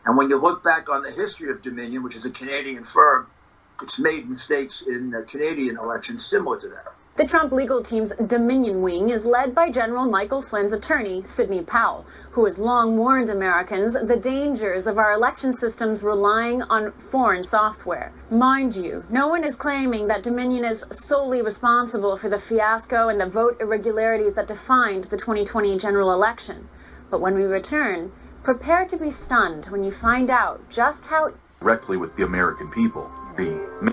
And when you look back on the history of Dominion, which is a Canadian firm, it's made mistakes in Canadian elections similar to that. The Trump legal team's Dominion wing is led by General Michael Flynn's attorney, Sidney Powell, who has long warned Americans the dangers of our election systems relying on foreign software. Mind you, no one is claiming that Dominion is solely responsible for the fiasco and the vote irregularities that defined the 2020 general election. But when we return, prepare to be stunned when you find out just how directly with the American people.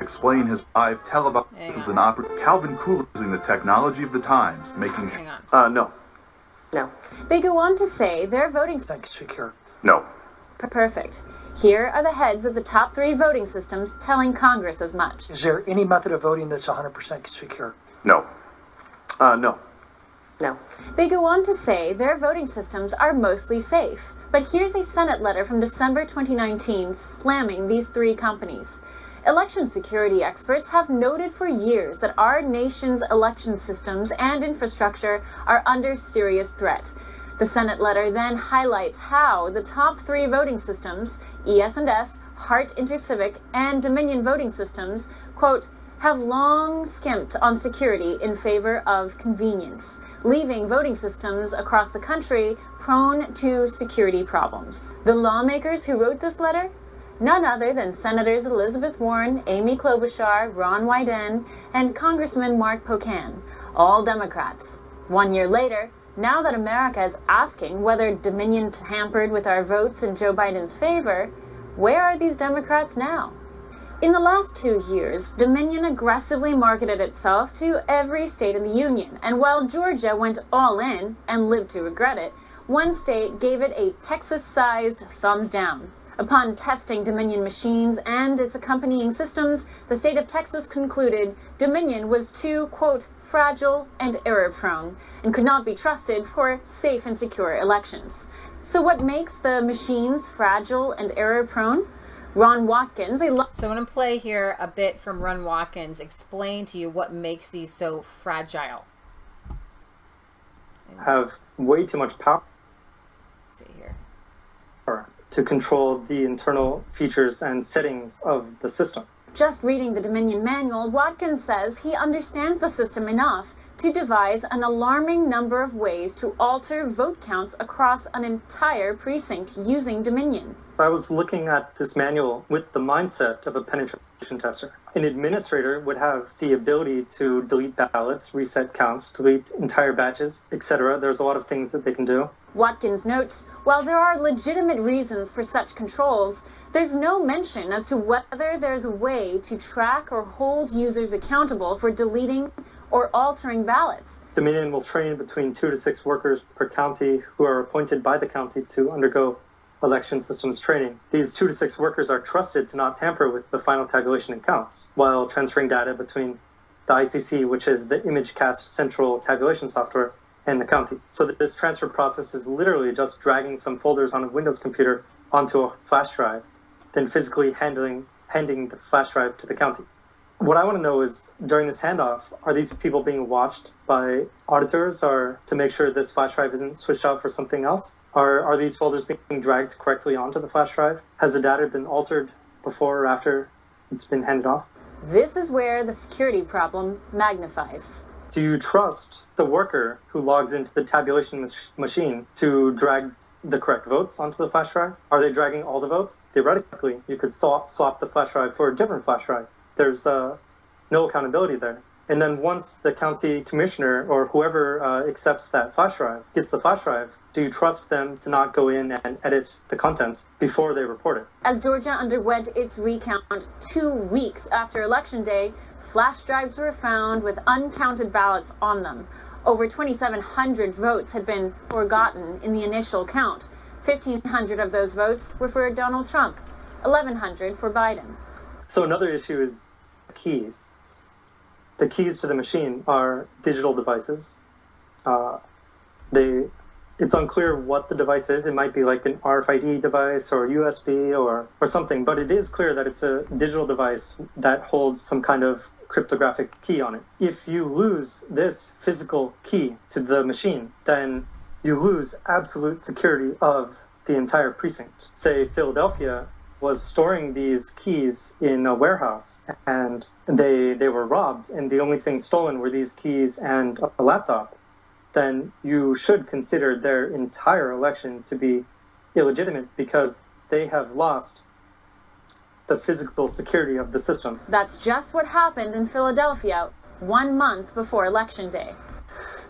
Explain his live televised as an opera. Calvin Coolidge using the technology of the times, making No. No. They go on to say their voting secure. No. Perfect. Here are the heads of the top 3 voting systems telling Congress as much. Is there any method of voting that's 100% secure? No. No. No. They go on to say their voting systems are mostly safe. But here's a Senate letter from December 2019 slamming these 3 companies. Election security experts have noted for years that our nation's election systems and infrastructure are under serious threat. The Senate letter then highlights how the top 3 voting systems, ES&S, Hart Intercivic, and Dominion voting systems, quote, have long skimped on security in favor of convenience, leaving voting systems across the country prone to security problems. The lawmakers who wrote this letter? None other than Senators Elizabeth Warren, Amy Klobuchar, Ron Wyden, and Congressman Mark Pocan, all Democrats. 1 year later, now that America is asking whether Dominion tampered with our votes in Joe Biden's favor, where are these Democrats now? In the last 2 years, Dominion aggressively marketed itself to every state in the union, and while Georgia went all in and lived to regret it, one state gave it a Texas-sized thumbs down. Upon testing Dominion machines and its accompanying systems, the state of Texas concluded Dominion was too, quote, fragile and error-prone, and could not be trusted for safe and secure elections. So what makes the machines fragile and error-prone? Ron Watkins, so I'm going to play here a bit from Ron Watkins, explain to you what makes these so fragile. Have way too much power. Let's see here. To control the internal features and settings of the system. Just reading the Dominion manual, Watkins says he understands the system enough to devise an alarming number of ways to alter vote counts across an entire precinct using Dominion. I was looking at this manual with the mindset of a penetration tester. An administrator would have the ability to delete ballots, reset counts, delete entire batches, etc. There's a lot of things that they can do. Watkins notes, while there are legitimate reasons for such controls, there's no mention as to whether there's a way to track or hold users accountable for deleting or altering ballots. Dominion will train between 2 to 6 workers per county who are appointed by the county to undergo election systems training. These 2 to 6 workers are trusted to not tamper with the final tabulation and counts while transferring data between the ICC, which is the ImageCast central tabulation software, and the county. So that this transfer process is literally just dragging some folders on a Windows computer onto a flash drive, then physically handing the flash drive to the county. What I want to know is, during this handoff, are these people being watched by auditors or to make sure this flash drive isn't switched out for something else? Are these folders being dragged correctly onto the flash drive? Has the data been altered before or after it's been handed off? This is where the security problem magnifies. Do you trust the worker who logs into the tabulation machine to drag the correct votes onto the flash drive? Are they dragging all the votes? Theoretically, you could swap the flash drive for a different flash drive. There's no accountability there. And then once the county commissioner or whoever accepts that flash drive, gets the flash drive, do you trust them to not go in and edit the contents before they report it? As Georgia underwent its recount 2 weeks after Election Day, flash drives were found with uncounted ballots on them. Over 2,700 votes had been forgotten in the initial count. 1,500 of those votes were for Donald Trump, 1,100 for Biden. So another issue is keys. The keys to the machine are digital devices. It's unclear what the device is. It might be like an RFID device or USB or something, but it is clear that it's a digital device that holds some kind of cryptographic key on it. If you lose this physical key to the machine, then you lose absolute security of the entire precinct. Say Philadelphia was storing these keys in a warehouse and they were robbed and the only thing stolen were these keys and a laptop, then you should consider their entire election to be illegitimate because they have lost the physical security of the system. That's just what happened in Philadelphia 1 month before Election Day.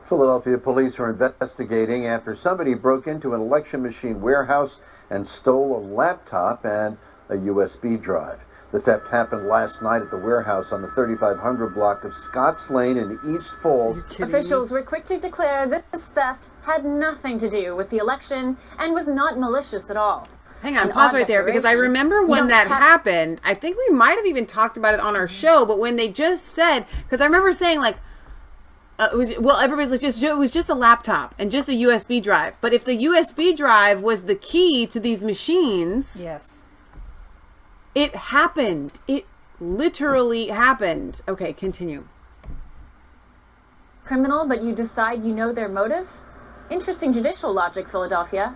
Philadelphia police are investigating after somebody broke into an election machine warehouse and stole a laptop and a USB drive. The theft happened last night at the warehouse on the 3500 block of Scotts Lane in East Falls. Officials were quick to declare that this theft had nothing to do with the election and was not malicious at all. Hang on, pause right there, because I remember when that happened, I think we might have even talked about it on our show, but when they just said, because I remember saying like, everybody's like, it was just a laptop and just a USB drive. But if the USB drive was the key to these machines, yes, it happened. It literally happened. Okay, continue. Criminal, but you decide you know their motive? Interesting judicial logic, Philadelphia.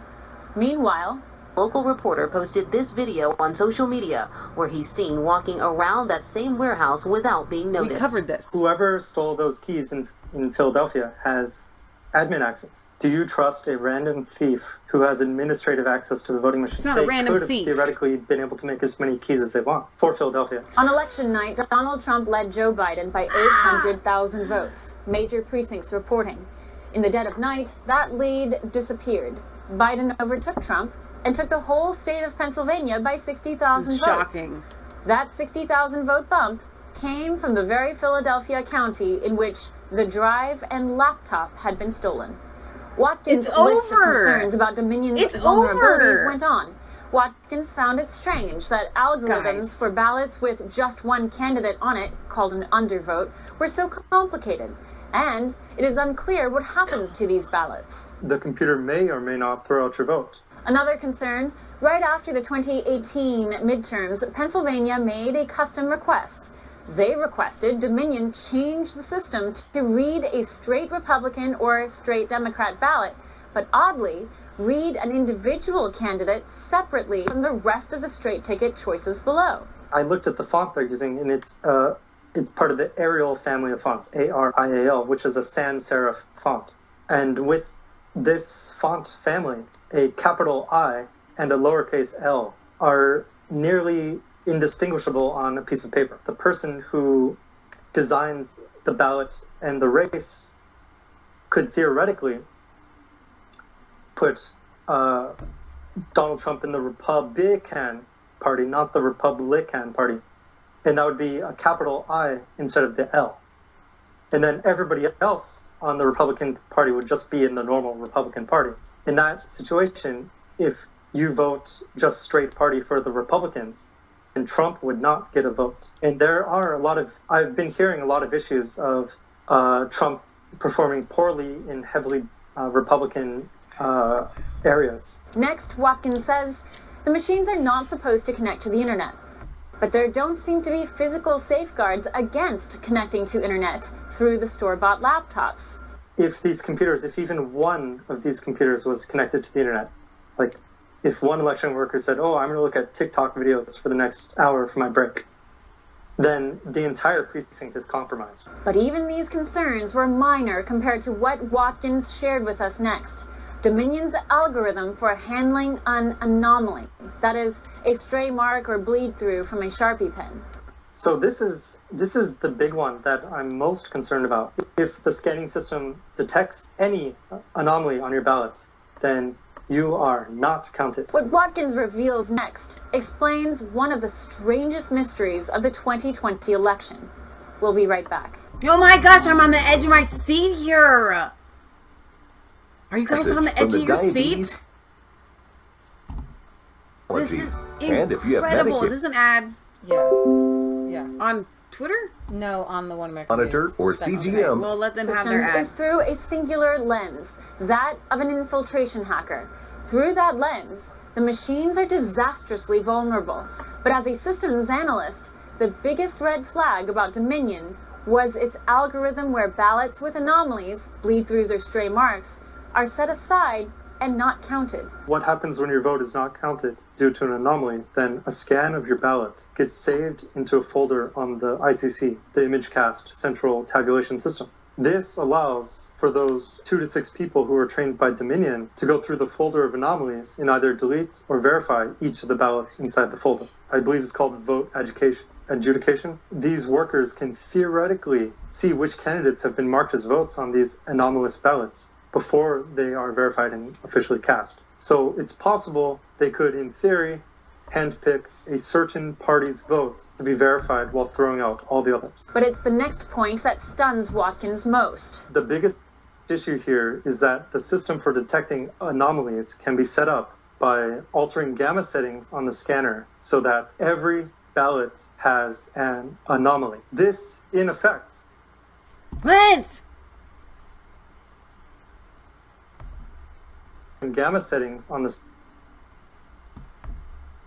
Meanwhile, local reporter posted this video on social media where he's seen walking around that same warehouse without being noticed. We covered this. Whoever stole those keys in Philadelphia has admin access. Do you trust a random thief who has administrative access to the voting machine? It's not a random thief. They could have theoretically been able to make as many keys as they want for Philadelphia. On election night, Donald Trump led Joe Biden by 800,000 votes. Major precincts reporting. In the dead of night, that lead disappeared. Biden overtook Trump and took the whole state of Pennsylvania by 60,000 votes. Shocking. That 60,000 vote bump came from the very Philadelphia county in which the drive and laptop had been stolen. Watkins' list of concerns about Dominion's vulnerabilities went on. Watkins found it strange that algorithms for ballots with just one candidate on it, called an undervote, were so complicated. And it is unclear what happens to these ballots. The computer may or may not throw out your vote. Another concern, right after the 2018 midterms, Pennsylvania made a custom request. They requested Dominion change the system to read a straight Republican or straight Democrat ballot, but oddly, read an individual candidate separately from the rest of the straight ticket choices below. I looked at the font they're using, and it's part of the Arial family of fonts, A-R-I-A-L, which is a sans serif font. And with this font family, a capital I and a lowercase l are nearly indistinguishable on a piece of paper. The person who designs the ballot and the race could theoretically put Donald Trump in the Republican Party, not the Republican Party. And that would be a capital I instead of the L. And then everybody else on the Republican Party would just be in the normal Republican Party. In that situation, if you vote just straight party for the Republicans, then Trump would not get a vote. And there are I've been hearing a lot of issues of Trump performing poorly in heavily Republican areas. Next, Watkins says the machines are not supposed to connect to the internet. But there don't seem to be physical safeguards against connecting to internet through the store-bought laptops. If even one of these computers was connected to the internet, like if one election worker said, oh, I'm going to look at TikTok videos for the next hour for my break, then the entire precinct is compromised. But even these concerns were minor compared to what Watkins shared with us next. Dominion's algorithm for handling an anomaly, that is, a stray mark or bleed through from a Sharpie pen. So this is the big one that I'm most concerned about. If the scanning system detects any anomaly on your ballot, then you are not counted. What Watkins reveals next explains one of the strangest mysteries of the 2020 election. We'll be right back. Oh my gosh, I'm on the edge of my seat here. Are you guys on the edge of your seat? This is incredible. Is this an ad? Yeah. On Twitter? No, on the One American Monitor News or section. CGM. We'll let them have their Systems ad. is through a singular lens, that of an infiltration hacker. Through that lens, the machines are disastrously vulnerable. But as a systems analyst, the biggest red flag about Dominion was its algorithm where ballots with anomalies, bleed-throughs or stray marks, are set aside and not counted. What happens when your vote is not counted due to an anomaly? Then a scan of your ballot gets saved into a folder on the ICC, the ImageCast Central Tabulation System. This allows for those 2 to 6 people who are trained by Dominion to go through the folder of anomalies and either delete or verify each of the ballots inside the folder. I believe it's called vote adjudication. These workers can theoretically see which candidates have been marked as votes on these anomalous ballots before they are verified and officially cast. So it's possible they could, in theory, handpick a certain party's vote to be verified while throwing out all the others. But it's the next point that stuns Watkins most. The biggest issue here is that the system for detecting anomalies can be set up by altering gamma settings on the scanner so that every ballot has an anomaly. This, in effect, gamma settings on the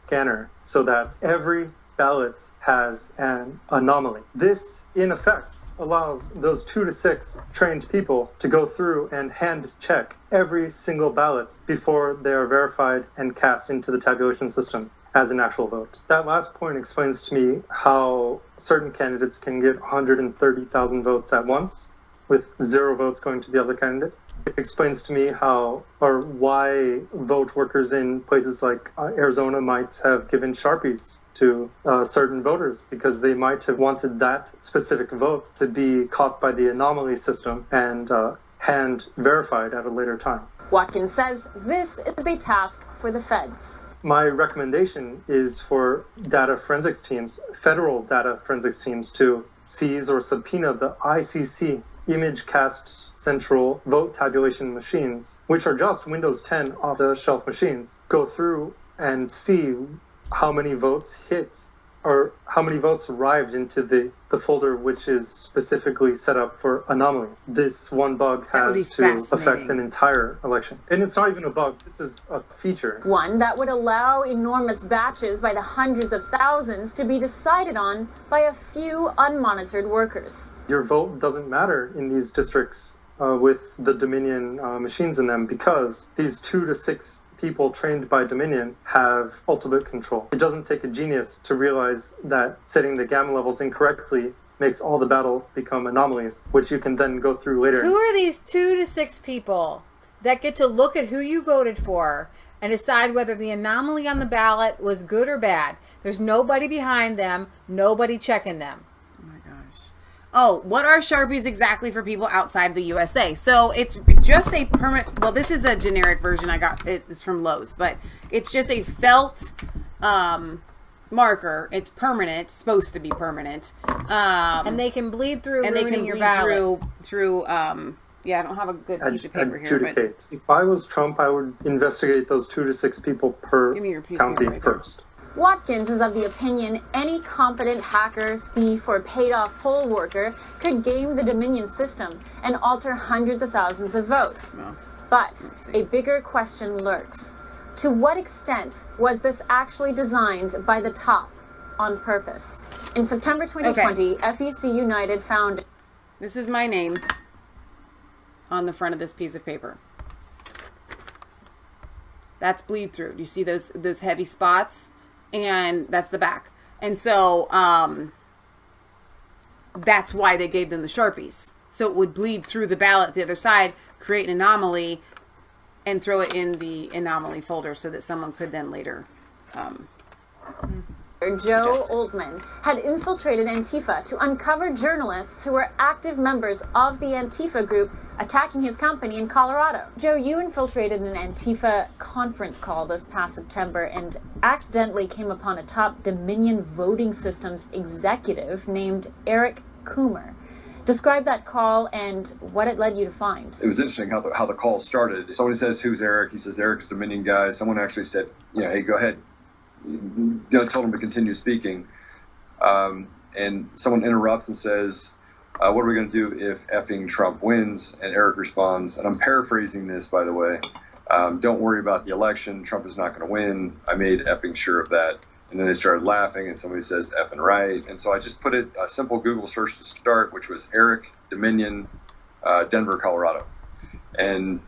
scanner so that every ballot has an anomaly. This, in effect, allows those 2 to 6 trained people to go through and hand check every single ballot before they are verified and cast into the tabulation system as an actual vote. That last point explains to me how certain candidates can get 130,000 votes at once with 0 votes going to the other candidate. It explains to me how or why vote workers in places like Arizona might have given Sharpies to certain voters because they might have wanted that specific vote to be caught by the anomaly system and hand verified at a later time. Watkins says this is a task for the feds. My recommendation is for data forensics teams, federal data forensics teams, to seize or subpoena the ICC ImageCast Central Vote Tabulation machines, which are just Windows 10 off-the-shelf machines. Go through and see how many votes hit or how many votes arrived into the folder which is specifically set up for anomalies. This one bug has to affect an entire election. And it's not even a bug, this is a feature. One that would allow enormous batches by the hundreds of thousands to be decided on by a few unmonitored workers. Your vote doesn't matter in these districts with the Dominion machines in them because these 2 to 6 people trained by Dominion have ultimate control. It doesn't take a genius to realize that setting the gamma levels incorrectly makes all the battle become anomalies, which you can then go through later. Who are these 2 to 6 people that get to look at who you voted for and decide whether the anomaly on the ballot was good or bad? There's nobody behind them, nobody checking them. Oh, what are Sharpies exactly for people outside the USA? So it's just a permanent, well, this is a generic version I got, it's from Lowe's, but it's just a felt marker. It's permanent, supposed to be permanent. And they can bleed through, and they can your bleed ballot. through yeah, I don't have a good piece of paper here. But if I was Trump, I would investigate those 2 to 6 people per county first. Watkins is of the opinion any competent hacker, thief, or paid-off poll worker could game the Dominion system and alter hundreds of thousands of votes. But a bigger question lurks. To what extent was this actually designed by the top on purpose? In September 2020, FEC United found... This is my name on the front of this piece of paper. That's bleed through. Do you see those heavy spots? And that's the back. And so that's why they gave them the Sharpies. So it would bleed through the ballot the other side, create an anomaly, and throw it in the anomaly folder so that someone could then later Joe Oldman had infiltrated Antifa to uncover journalists who were active members of the Antifa group attacking his company in Colorado. Joe, you infiltrated an Antifa conference call this past September and accidentally came upon a top Dominion voting systems executive named Eric Coomer. Describe that call and what it led you to find. It was interesting how the call started. Somebody says, "Who's Eric?" He says, "Eric's a Dominion guy." Someone actually said, "Yeah, hey, go ahead." Told him to continue speaking. and someone interrupts and says, what are we going to do if effing Trump wins? And Eric responds, and I'm paraphrasing this, by the way, don't worry about the election. Trump is not going to win. I made effing sure of that. And then they started laughing, and somebody says effing right. And so I just put a simple Google search to start, which was Eric, Dominion, Denver, Colorado. And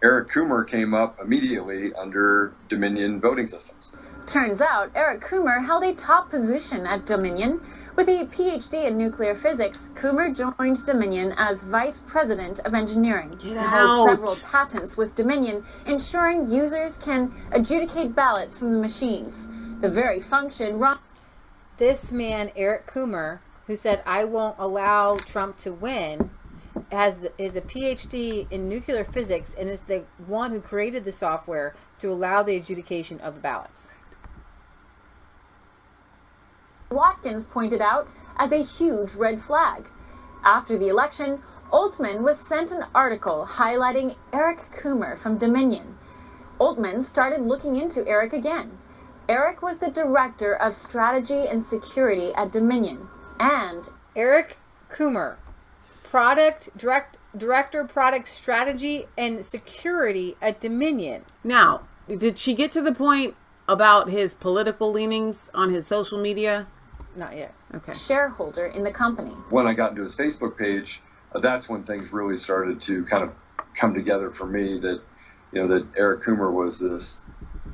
Eric Coomer came up immediately under Dominion voting systems. Turns out Eric Coomer held a top position at Dominion. With a PhD in nuclear physics, Coomer joined Dominion as Vice President of Engineering. He holds several patents with Dominion, ensuring users can adjudicate ballots from the machines. The very function... This man, Eric Coomer, who said, I won't allow Trump to win, is a PhD in nuclear physics and is the one who created the software to allow the adjudication of the ballots. Watkins pointed out as a huge red flag. After the election, Altman was sent an article highlighting Eric Coomer from Dominion. Altman started looking into Eric again. Eric was the Director of Strategy and Security at Dominion, and Eric Coomer, Director Product Strategy and Security at Dominion. Now, did she get to the point about his political leanings on his social media? Not yet. Okay. Shareholder in the company. When I got into his Facebook page, that's when things really started to kind of come together for me that, that Eric Coomer was this,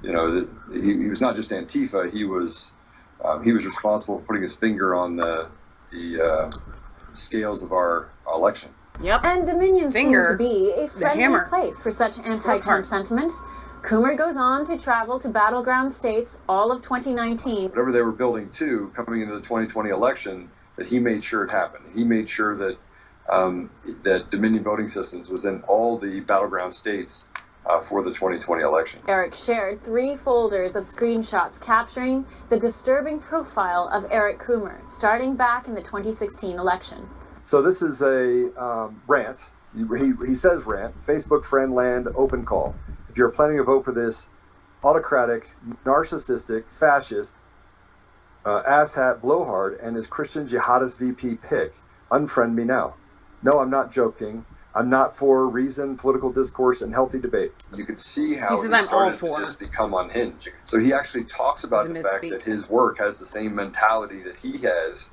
that he was not just Antifa, he was responsible for putting his finger on the scales of our election. Yep. And Dominion seemed to be a friendly place for such anti-Trump sentiment. Coomer goes on to travel to battleground states all of 2019. Whatever they were building to coming into the 2020 election, that he made sure it happened. He made sure that that Dominion Voting Systems was in all the battleground states for the 2020 election. Eric shared 3 folders of screenshots capturing the disturbing profile of Eric Coomer, starting back in the 2016 election. So this is a rant. He says rant. Facebook friend land open call. If you're planning to vote for this autocratic, narcissistic, fascist, asshat blowhard and his Christian jihadist VP pick, unfriend me now. No, I'm not joking. I'm not for reason, political discourse, and healthy debate. You could see how he started to just become unhinged. So he actually talks about the fact that his work has the same mentality that he has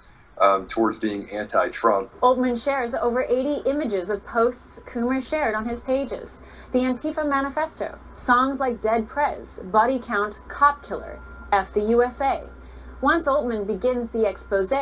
towards being anti-Trump. Altman shares over 80 images of posts Coomer shared on his pages. The Antifa Manifesto, songs like Dead Prez, Body Count, Cop Killer, F the USA. Once Altman begins the expose,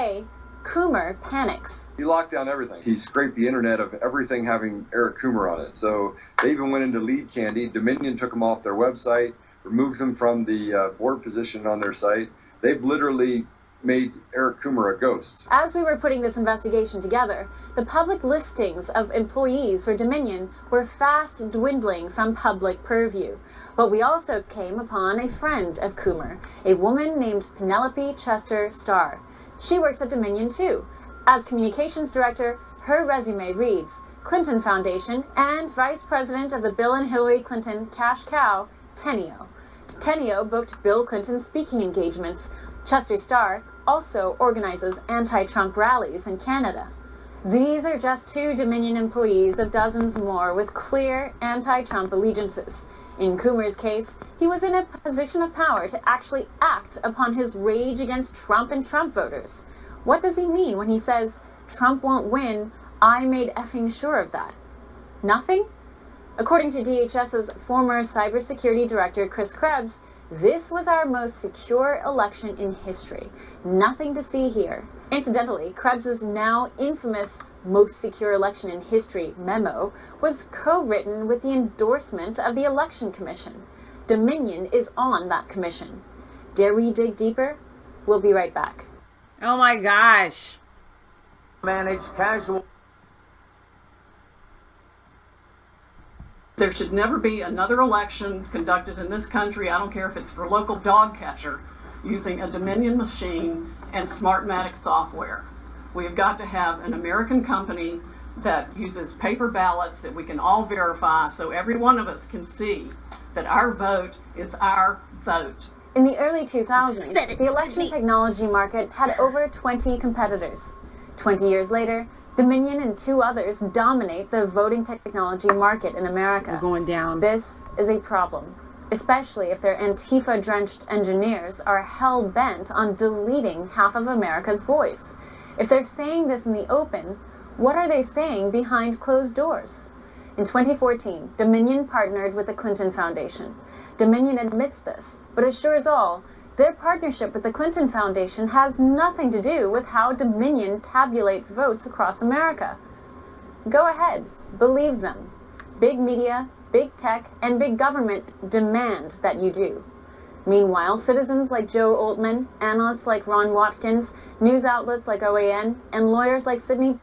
Coomer panics. He locked down everything. He scraped the internet of everything having Eric Coomer on it. So they even went into lead candy. Dominion took them off their website, removed them from the board position on their site. They've literally made Eric Coomer a ghost. As we were putting this investigation together, the public listings of employees for Dominion were fast dwindling from public purview. But we also came upon a friend of Coomer, a woman named Penelope Chester Starr. She works at Dominion too. As communications director, her resume reads Clinton Foundation and Vice President of the Bill and Hillary Clinton cash cow, Teneo. Teneo booked Bill Clinton speaking engagements. Chester Starr also organizes anti-Trump rallies in Canada. These are just 2 Dominion employees of dozens more with clear anti-Trump allegiances. In Coomer's case, he was in a position of power to actually act upon his rage against Trump and Trump voters. What does he mean when he says, Trump won't win, I made effing sure of that? Nothing? According to DHS's former cybersecurity director, Chris Krebs, this was our most secure election in history. Nothing to see here. Incidentally, Krebs's now infamous most secure election in history memo was co-written with the endorsement of the Election Commission. Dominion is on that commission. Dare we dig deeper? We'll be right back. Oh my gosh. Manage casual. There should never be another election conducted in this country, I don't care if it's for local dog catcher, using a Dominion machine and Smartmatic software. We have got to have an American company that uses paper ballots that we can all verify so every one of us can see that our vote is our vote. In the early 2000s, the election technology market had over 20 competitors. 20 years later, Dominion and 2 others dominate the voting technology market in America. We're going down. This is a problem, especially if their Antifa-drenched engineers are hell-bent on deleting half of America's voice. If they're saying this in the open, what are they saying behind closed doors? In 2014, Dominion partnered with the Clinton Foundation. Dominion admits this, but as sure as all, their partnership with the Clinton Foundation has nothing to do with how Dominion tabulates votes across America. Go ahead, believe them. Big media, big tech, and big government demand that you do. Meanwhile, citizens like Joe Oltman, analysts like Ron Watkins, news outlets like OAN, and lawyers like Sydney.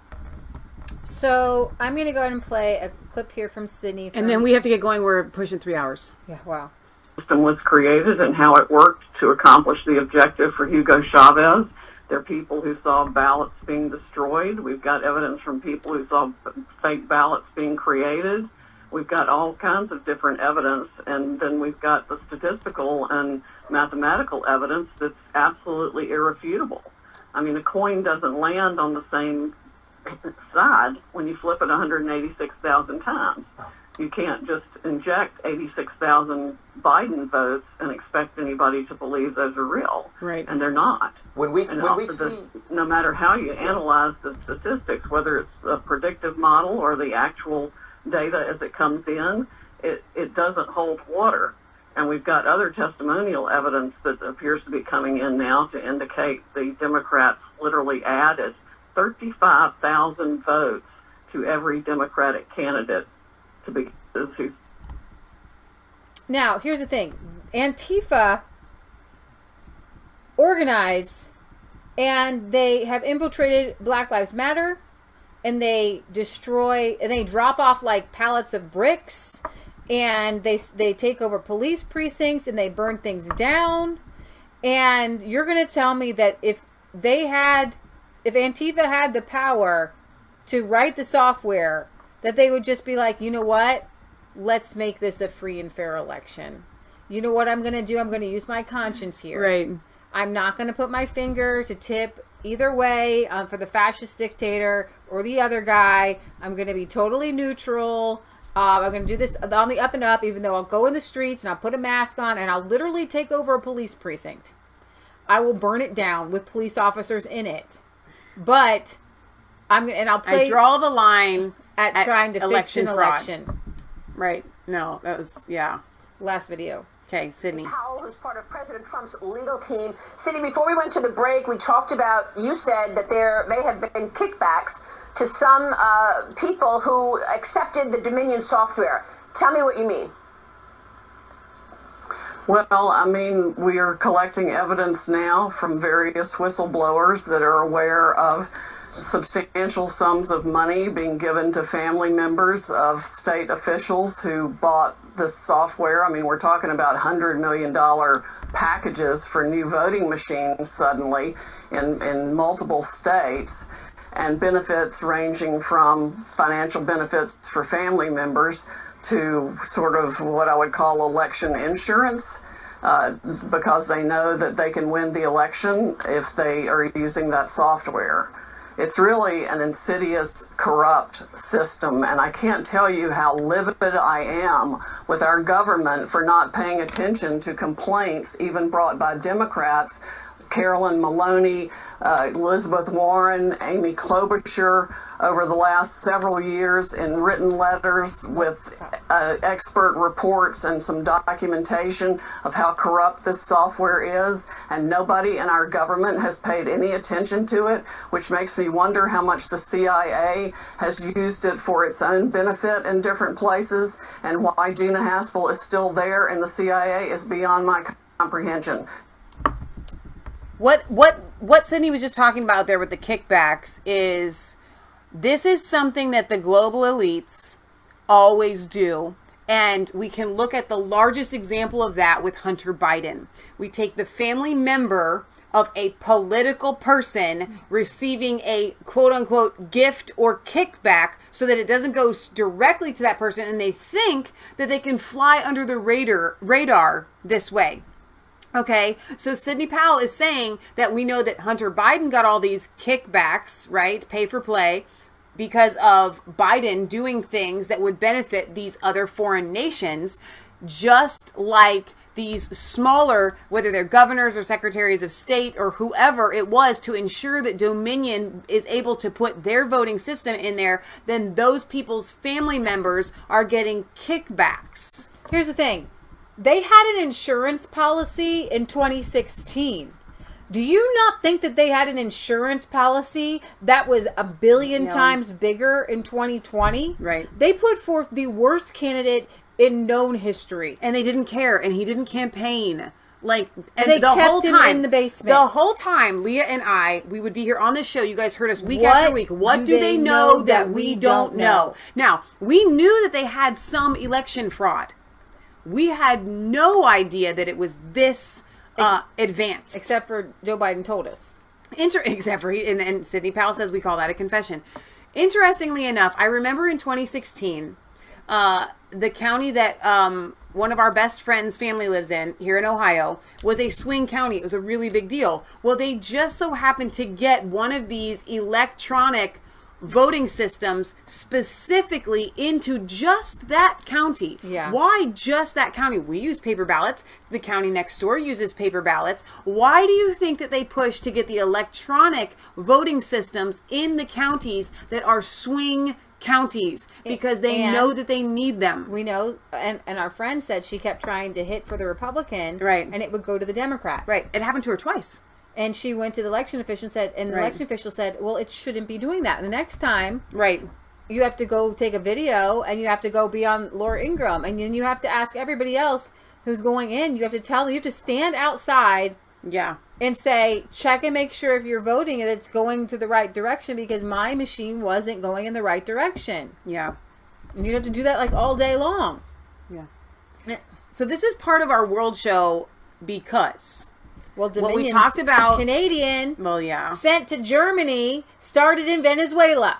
So I'm going to go ahead and play a clip here from Sydney. And then we have to get going. We're pushing 3 hours. Yeah, wow. System was created and how it worked to accomplish the objective for Hugo Chavez. There are people who saw ballots being destroyed. We've got evidence from people who saw fake ballots being created. We've got all kinds of different evidence, and then we've got the statistical and mathematical evidence that's absolutely irrefutable. I mean, a coin doesn't land on the same side when you flip it 186,000 times. You can't just inject 86,000 Biden votes and expect anybody to believe those are real. Right. And they're not. When we see, no matter how you analyze the statistics, whether it's a predictive model or the actual data as it comes in, it doesn't hold water. And we've got other testimonial evidence that appears to be coming in now to indicate the Democrats literally added 35,000 votes to every Democratic candidate to be. Now, here's the thing. Antifa organize, and they have infiltrated Black Lives Matter, and they destroy, and they drop off like pallets of bricks, and they take over police precincts, and they burn things down. And you're going to tell me that if Antifa had the power to write the software, that they would just be like, you know what? Let's make this a free and fair election. You know what I'm going to do? I'm going to use my conscience here. Right. I'm not going to put my finger to tip either way for the fascist dictator or the other guy. I'm going to be totally neutral. I'm going to do this on the up and up, even though I'll go in the streets and I'll put a mask on and I'll literally take over a police precinct. I will burn it down with police officers in it. But I'll play. I draw the line at trying to fix an election. Right. No, that was, yeah. Last video. Okay, Sydney. Powell, who's part of President Trump's legal team. Sydney, before we went to the break, we talked about, you said that there may have been kickbacks to some people who accepted the Dominion software. Tell me what you mean. Well, I mean, we are collecting evidence now from various whistleblowers that are aware of substantial sums of money being given to family members of state officials who bought this software. I mean, we're talking about $100 million packages for new voting machines suddenly in multiple states, and benefits ranging from financial benefits for family members to sort of what I would call election insurance, because they know that they can win the election if they are using that software. It's really an insidious, corrupt system, and I can't tell you how livid I am with our government for not paying attention to complaints even brought by Democrats, Carolyn Maloney, Elizabeth Warren, Amy Klobuchar, over the last several years in written letters with expert reports and some documentation of how corrupt this software is, and nobody in our government has paid any attention to it, which makes me wonder how much the CIA has used it for its own benefit in different places, and why Gina Haspel is still there in the CIA is beyond my comprehension. What Sydney was just talking about there with the kickbacks is, this is something that the global elites always do. And we can look at the largest example of that with Hunter Biden. We take the family member of a political person receiving a quote unquote gift or kickback so that it doesn't go directly to that person, and they think that they can fly under the radar this way. Okay, so Sidney Powell is saying that we know that Hunter Biden got all these kickbacks, right? Pay for play, because of Biden doing things that would benefit these other foreign nations, just like these smaller, whether they're governors or secretaries of state or whoever it was, to ensure that Dominion is able to put their voting system in there, then those people's family members are getting kickbacks. Here's the thing. They had an insurance policy in 2016. Do you not think that they had an insurance policy that was a billion times bigger in 2020? Right. They put forth the worst candidate in known history. And they didn't care, and he didn't campaign. Like, and they the kept whole him time in the basement. The whole time, Leah and I, we would be here on this show. You guys heard us week after week. What do they know that we don't know? Now, we knew that they had some election fraud. We had no idea that it was this advanced. Except for Joe Biden told us. Except for, and Sidney Powell says we call that a confession. Interestingly enough, I remember in 2016, the county that one of our best friends' family lives in, here in Ohio, was a swing county. It was a really big deal. Well, they just so happened to get one of these electronic voting systems specifically into just that county. Yeah. Why just that county? We use paper ballots. The county next door uses paper ballots. Why do you think that they push to get the electronic voting systems in the counties that are swing counties? Because they know that they need them. We know, and our friend said she kept trying to hit for the Republican, right, and it would go to the Democrat. Right. It happened to her twice. And she went to the election official and said, and the election official said, well, it shouldn't be doing that. And the next time, right, you have to go take a video, and you have to go be on Laura Ingraham, and then you have to ask everybody else who's going in. You have to tell them, you have to stand outside, and say, check and make sure if you're voting that it's going to the right direction, because my machine wasn't going in the right direction. Yeah. And you'd have to do that like all day long. Yeah. So this is part of our world show because well, what we talked about, Canadian, well, yeah, sent to Germany, started in Venezuela.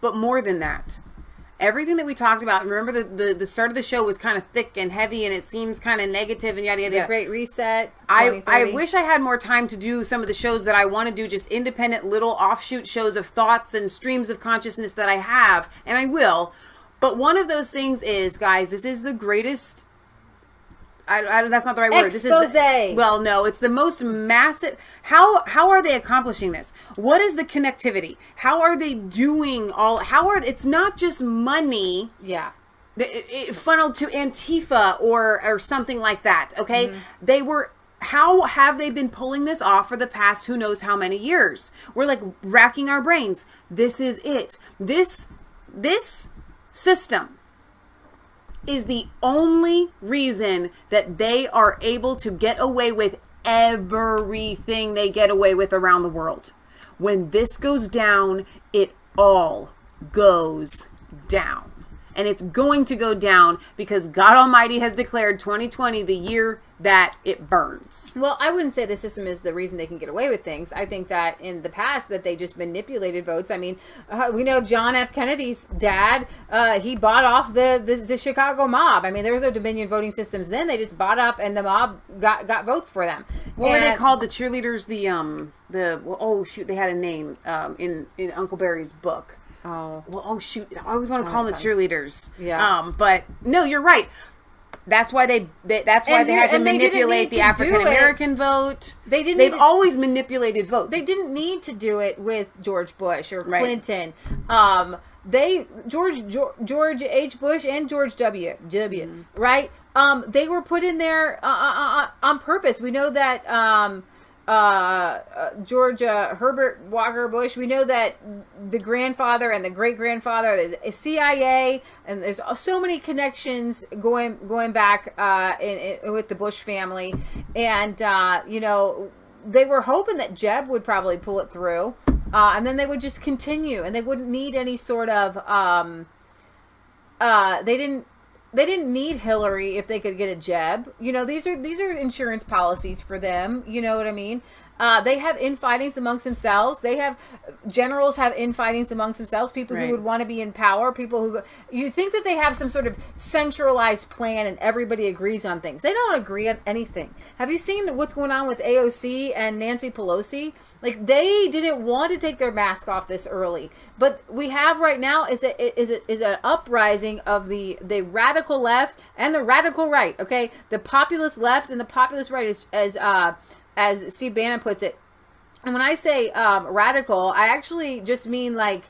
But more than that, everything that we talked about, remember the start of the show was kind of thick and heavy, and it seems kind of negative and yada yada. The Great Reset. I wish I had more time to do some of the shows that I want to do, just independent little offshoot shows of thoughts and streams of consciousness that I have, and I will. But one of those things is, guys, this is the greatest. That's not the right word. Expose. This is well, no, it's the most massive. How are they accomplishing this? What is the connectivity? How are they doing all? It's not just money. Yeah. It funneled to Antifa or something like that. Okay, How have they been pulling this off for the past who knows how many years? We're like racking our brains. This is it. This system is the only reason that they are able to get away with everything they get away with around the world. When this goes down, it all goes down. And it's going to go down because God Almighty has declared 2020 the year that it burns. Well, I wouldn't say the system is the reason they can get away with things. I think that in the past that they just manipulated votes. I mean, we know John F. Kennedy's dad, he bought off the Chicago mob. I mean, there was no Dominion voting systems then. They just bought up and the mob got votes for them. What were they called? The cheerleaders, oh shoot, they had a name in Uncle Barry's book. Oh. Well, oh shoot, I always want to call them the cheerleaders. Yeah. But no, you're right. That's why they had to manipulate the African American vote. They've always manipulated votes. They didn't need to do it with George Bush or Clinton. George H. Bush and George W. Right? They were put in there on purpose. We know that George Herbert Walker Bush, we know that the grandfather and the great-grandfather is CIA, and there's so many connections going back with the Bush family, and you know, they were hoping that Jeb would probably pull it through, and then they would just continue, and they wouldn't need any sort of they didn't need Hillary if they could get a Jeb. You know, these are insurance policies for them. You know what I mean? They have infightings amongst themselves. They have generals have infightings amongst themselves. People who would want to be in power. People who you think that they have some sort of centralized plan and everybody agrees on things. They don't agree on anything. Have you seen what's going on with AOC and Nancy Pelosi? Like, they didn't want to take their mask off this early, but we have right now is an uprising of the radical left and the radical right. Okay, the populist left and the populist right is as Steve Bannon puts it. And when I say radical, I actually just mean like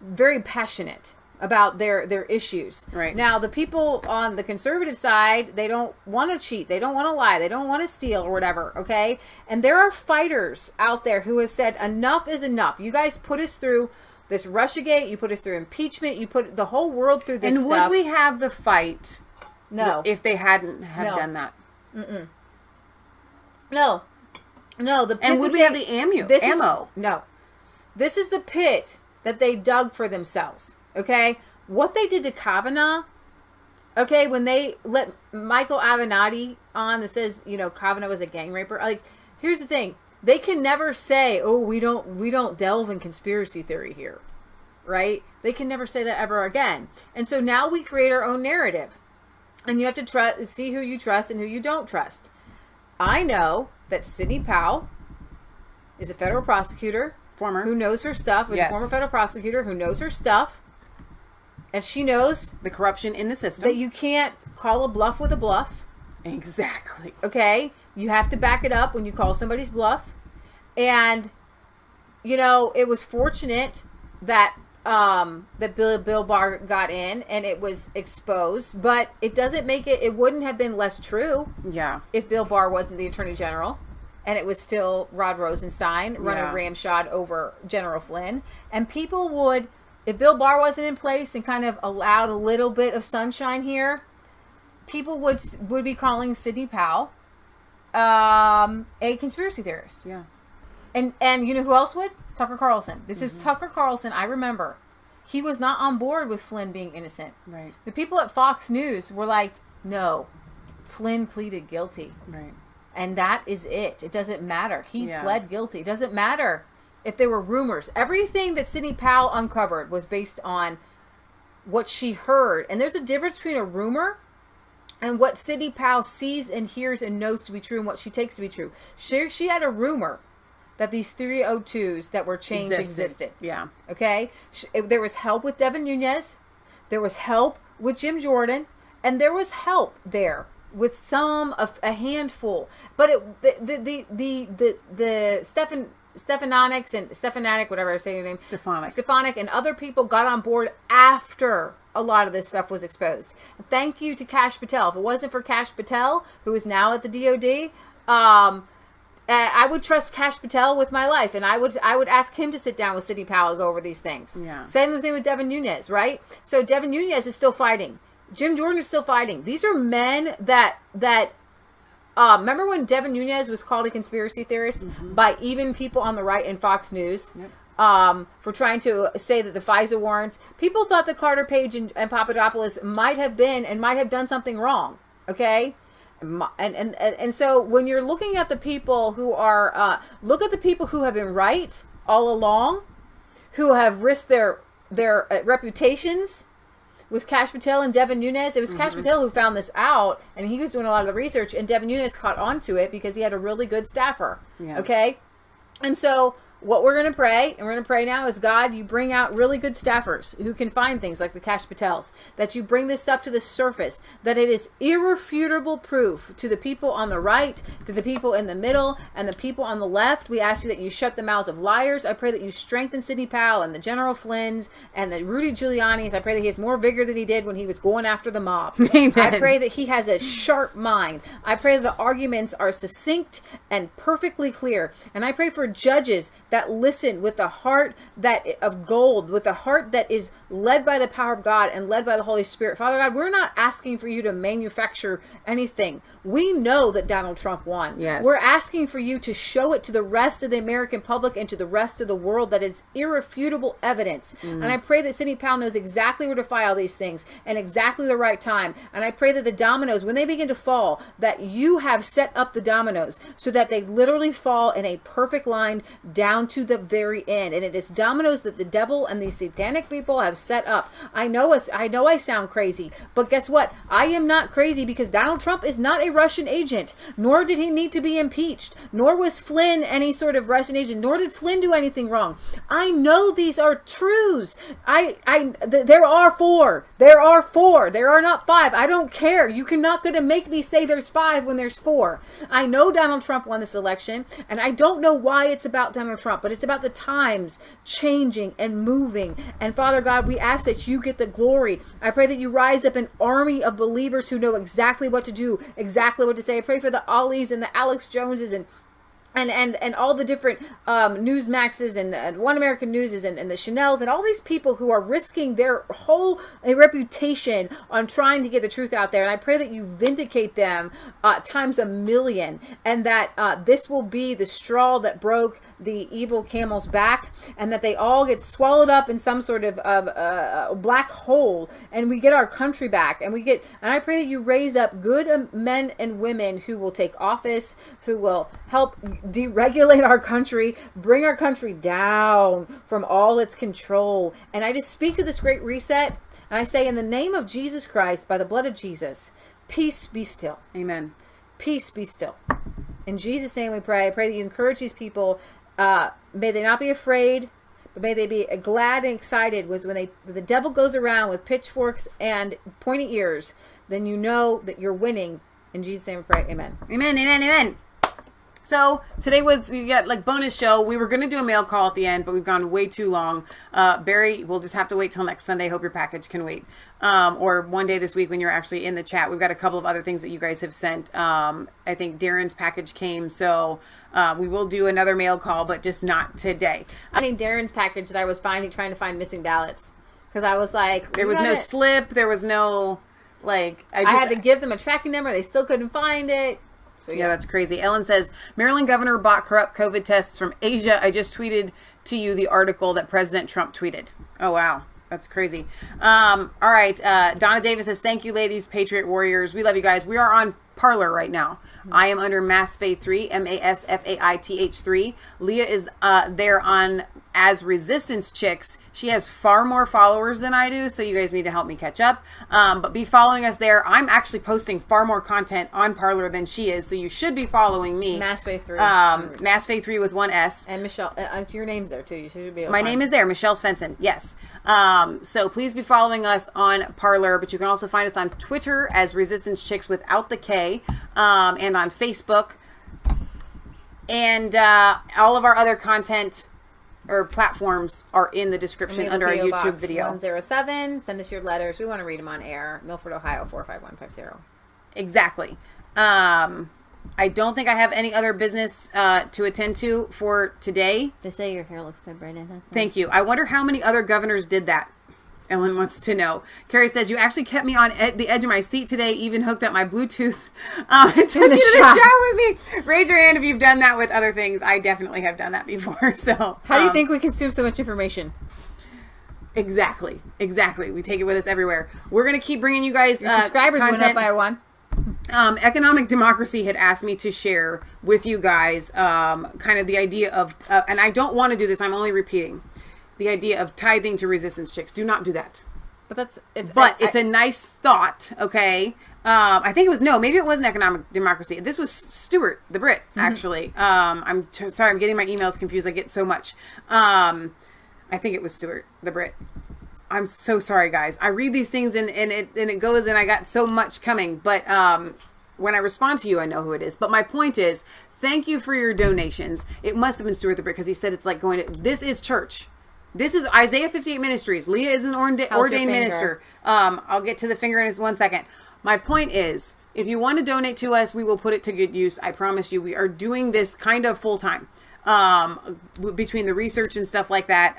very passionate about their issues. Right. Now, the people on the conservative side, they don't want to cheat. They don't want to lie. They don't want to steal or whatever, okay? And there are fighters out there who have said, enough is enough. You guys put us through this Russiagate. You put us through impeachment. You put the whole world through this stuff. And would we have the fight if they hadn't done that? Mm-mm. No. No, the pit and would we have the ammo? No. This is the pit that they dug for themselves. Okay? What they did to Kavanaugh, okay, when they let Michael Avenatti on that says, you know, Kavanaugh was a gang raper. Like, here's the thing. They can never say, oh, we don't delve in conspiracy theory here. Right? They can never say that ever again. And so now we create our own narrative. And you have to see who you trust and who you don't trust. I know that Sidney Powell is a federal prosecutor, who knows her stuff, is a former federal prosecutor who knows her stuff, and she knows the corruption in the system. That you can't call a bluff with a bluff. Exactly. Okay? You have to back it up when you call somebody's bluff. And, you know, it was fortunate that that Bill Barr got in and it was exposed, but it doesn't make it wouldn't have been less true if Bill Barr wasn't the Attorney General and it was still Rod Rosenstein running ramshod over General Flynn. And people would, if Bill Barr wasn't in place and kind of allowed a little bit of sunshine here, people would be calling Sidney Powell a conspiracy theorist. And you know who else would? Tucker Carlson. This is Tucker Carlson. I remember. He was not on board with Flynn being innocent. Right. The people at Fox News were like, no, Flynn pleaded guilty. Right. And that is it. It doesn't matter. He pled guilty. It doesn't matter if there were rumors. Everything that Sidney Powell uncovered was based on what she heard. And there's a difference between a rumor and what Sidney Powell sees and hears and knows to be true and what she takes to be true. She had a rumor that these 302s that were changed existed. Yeah. Okay? There was help with Devin Nunes. There was help with Jim Jordan. And there was help there with a handful. But the Stefanik, whatever I say your name. Stefanik and other people got on board after a lot of this stuff was exposed. Thank you to Kash Patel. If it wasn't for Kash Patel, who is now at the DOD, I would trust Kash Patel with my life, and I would ask him to sit down with Sidney Powell and go over these things. Yeah. Same thing with Devin Nunes, right? So Devin Nunes is still fighting. Jim Jordan is still fighting. These are men that remember when Devin Nunes was called a conspiracy theorist by even people on the right in Fox News for trying to say that the FISA warrants, people thought that Carter Page and Papadopoulos might have done something wrong. Okay. And so when you're looking at the people who are look at the people who have been right all along, who have risked their reputations with Kash Patel and Devin Nunes. It was Kash Patel who found this out, and he was doing a lot of the research, and Devin Nunes caught on to it because he had a really good staffer. Okay, and so what we're going to pray, and we're going to pray now, is God, you bring out really good staffers who can find things like the Kash Patels, that you bring this stuff to the surface, that it is irrefutable proof to the people on the right, to the people in the middle, and the people on the left. We ask you that you shut the mouths of liars. I pray that you strengthen Sidney Powell and the General Flynn's and the Rudy Giuliani's. I pray that he has more vigor than he did when he was going after the mob. Amen. I pray that he has a sharp mind. I pray that the arguments are succinct and perfectly clear. And I pray for judges that that listen with a heart of gold, with a heart that is led by the power of God and led by the Holy Spirit. Father God, we're not asking for you to manufacture anything. We know that Donald Trump won. Yes. We're asking for you to show it to the rest of the American public and to the rest of the world that it's irrefutable evidence. And I pray that Sidney Powell knows exactly where to file these things and exactly the right time. And I pray that the dominoes, when they begin to fall, that you have set up the dominoes so that they literally fall in a perfect line down to the very end. And it is dominoes that the devil and these satanic people have set up. I know I sound crazy, but guess what? I am not crazy, because Donald Trump is not a Russian agent, nor did he need to be impeached, nor was Flynn any sort of Russian agent, nor did Flynn do anything wrong. I know these are truths. There are four. There are four. There are not five. I don't care. You cannot going to make me say there's five when there's four. I know Donald Trump won this election, and I don't know why it's about Donald Trump, but it's about the times changing and moving. And Father God, we ask that you get the glory. I pray that you rise up an army of believers who know exactly what to do, exactly what to say. I pray for the Ollies and the Alex Joneses and all the different Newsmaxes and One American Newses and the Chanels and all these people who are risking their whole reputation on trying to get the truth out there. And I pray that you vindicate them times a million, and that this will be the straw that broke the evil camel's back, and that they all get swallowed up in some sort of black hole, and we get our country back. And I pray that you raise up good men and women who will take office, who will help deregulate our country, bring our country down from all its control. And I just speak to this great reset, and I say, in the name of Jesus Christ, by the blood of Jesus, peace be still. Amen. Peace be still. In Jesus' name we pray. I pray that you encourage these people. May they not be afraid, but may they be glad and excited. Was when the devil goes around with pitchforks and pointy ears, then you know that you're winning. In Jesus' name we pray. Amen. Amen, amen, amen. So today was, you got like bonus show. We were going to do a mail call at the end, but we've gone way too long. Barry, we'll just have to wait till next Sunday. Hope your package can wait. Or one day this week when you're actually in the chat. We've got a couple of other things that you guys have sent. I think Darren's package came, so we will do another mail call, but just not today. I think Darren's package that I was trying to find missing ballots, because I was like, there was no slip. There was no, like, I had to give them a tracking number. They still couldn't find it. So yeah, that's crazy. Ellen says, Maryland governor bought corrupt COVID tests from Asia. I just tweeted to you the article that President Trump tweeted. Oh, wow. That's crazy. All right. Donna Davis says, thank you, ladies, Patriot Warriors. We love you guys. We are on Parlor right now. I am under Masfaith3, Masfaith3. Leah is there on as Resistance Chicks. She has far more followers than I do, so you guys need to help me catch up. But be following us there. I'm actually posting far more content on Parlor than she is, so you should be following me. Masfaith3. Masfaith3 with one S. And Michelle, your name's there too. You should be able to My name is there, Michelle Svensson. Yes. So please be following us on Parlor, but you can also find us on Twitter as Resistance Chicks without the K, and on Facebook, and all of our other content or platforms are in the description under our YouTube video. 107. Send us your letters. We want to read them on air. Milford, Ohio 45150. Exactly. I don't think I have any other business to attend to for today. They say your hair looks good, Brandon. Thank you. I wonder how many other governors did that. Ellen wants to know. Carrie says, you actually kept me on the edge of my seat today, even hooked up my Bluetooth and took you to the shower with me. Raise your hand if you've done that with other things. I definitely have done that before. So, how do you think we consume so much information? Exactly. Exactly. We take it with us everywhere. We're going to keep bringing you guys your subscribers content. Went up by one. Economic Democracy had asked me to share with you guys kind of the idea of, and I don't want to do this, I'm only repeating, the idea of tithing to Resistance Chicks. Do not do that. But it's a nice thought, okay? I think it was, maybe it wasn't Economic Democracy. This was Stuart, the Brit, actually. I'm sorry, I'm getting my emails confused. I get so much. I think it was Stuart, the Brit. I'm so sorry, guys. I read these things and it goes, and I got so much coming. But when I respond to you, I know who it is. But my point is, thank you for your donations. It must have been Stuart the Brit, because he said it's like going to, this is church. This is Isaiah 58 Ministries. Leah is an ordained minister. I'll get to the finger in 1 second. My point is, if you want to donate to us, we will put it to good use. I promise you, we are doing this kind of full time. between the research and stuff like that.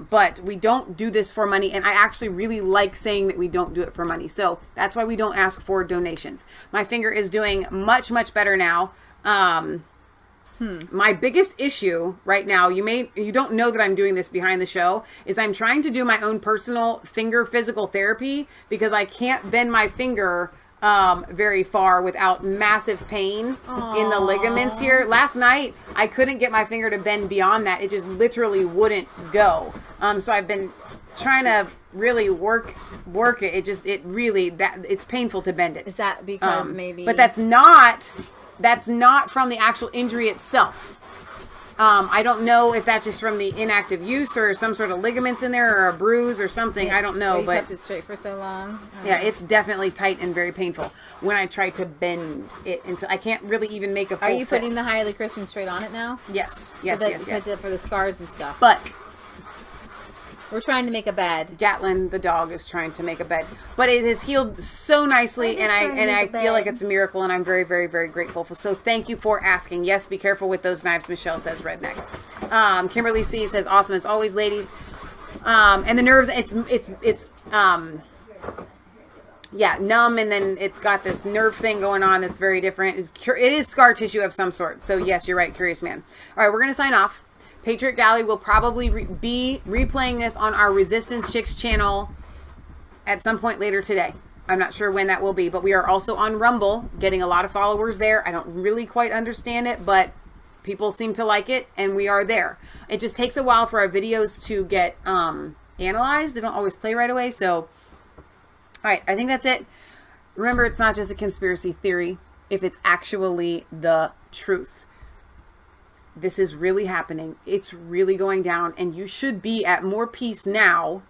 But we don't do this for money. And I actually really like saying that we don't do it for money. So that's why we don't ask for donations. My finger is doing much, much better now. My biggest issue right now, you don't know that I'm doing this behind the show, is I'm trying to do my own personal finger physical therapy because I can't bend my finger very far without massive pain in the ligaments here. Last night, I couldn't get my finger to bend beyond that. It just literally wouldn't go. So I've been trying to really work it. It's painful to bend it. Is that because maybe? But that's not from the actual injury itself. I don't know if that's just from the inactive use or some sort of ligaments in there or a bruise or something. I don't know, you but kept it straight for so long. Yeah, it's definitely tight and very painful when I try to bend it until I can't really even make a full Are you putting fist. the highly Christian straight on it now? Yes, yes. For the scars and stuff. But we're trying to make a bed. Gatlin, the dog, is trying to make a bed, but it has healed so nicely, and I feel like it's a miracle, and I'm very, very, very grateful. So thank you for asking. Yes, be careful with those knives, Michelle says. Redneck. Kimberly C says, awesome as always, ladies. And the nerves, it's yeah, numb, and then it's got this nerve thing going on that's very different. It is scar tissue of some sort. So yes, you're right, Curious Man. All right, we're gonna sign off. Patriot Galley will probably be replaying this on our Resistance Chicks channel at some point later today. I'm not sure when that will be, but we are also on Rumble, getting a lot of followers there. I don't really quite understand it, but people seem to like it, and we are there. It just takes a while for our videos to get analyzed. They don't always play right away. So, all right, I think that's it. Remember, it's not just a conspiracy theory if it's actually the truth. This is really happening. It's really going down, and you should be at more peace now.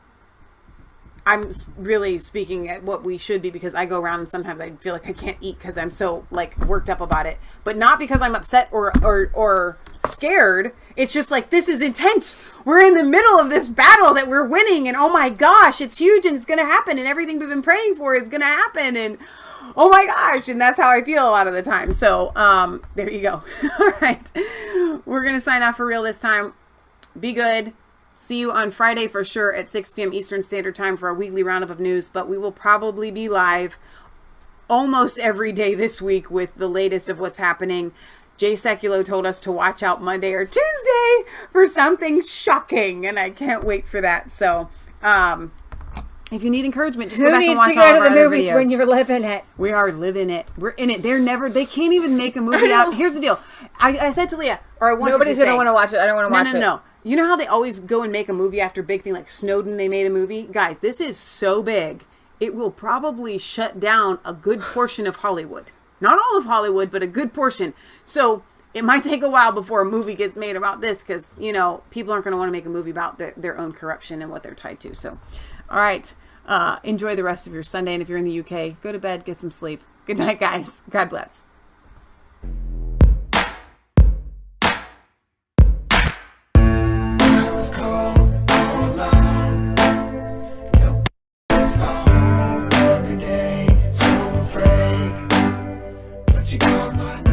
I'm really speaking at what we should be, because I go around and sometimes I feel like I can't eat because I'm so like worked up about it, but not because I'm upset or scared. It's just like, this is intense. We're in the middle of this battle that we're winning, and oh my gosh, it's huge, and it's going to happen, and everything we've been praying for is going to happen, and oh my gosh, and that's how I feel a lot of the time. So there you go. All right, we're gonna sign off for real this time. Be good. See you on Friday for sure at 6 p.m. Eastern Standard Time for our weekly roundup of news, but we will probably be live almost every day this week with the latest of what's happening. Jay Sekulow told us to watch out Monday or Tuesday for something shocking, and I can't wait for that. So if you need encouragement, just go back and watch all of our other videos. Who needs to go to the movies when you're living it? We are living it. We're in it. They can't even make a movie out. Here's the deal. I said to Leah, or I wanted Nobody's to say, going to want to watch it. I don't want to watch it. No. You know how they always go and make a movie after big thing, like Snowden, they made a movie? Guys, this is so big, it will probably shut down a good portion of Hollywood. Not all of Hollywood, but a good portion. So it might take a while before a movie gets made about this, because, you know, people aren't going to want to make a movie about their own corruption and what they're tied to. So, all right. Enjoy the rest of your Sunday, and if you're in the UK, go to bed, get some sleep. Good night, guys. God bless. Was cold all alone. No, it's home every day. So afraid, but you call my name.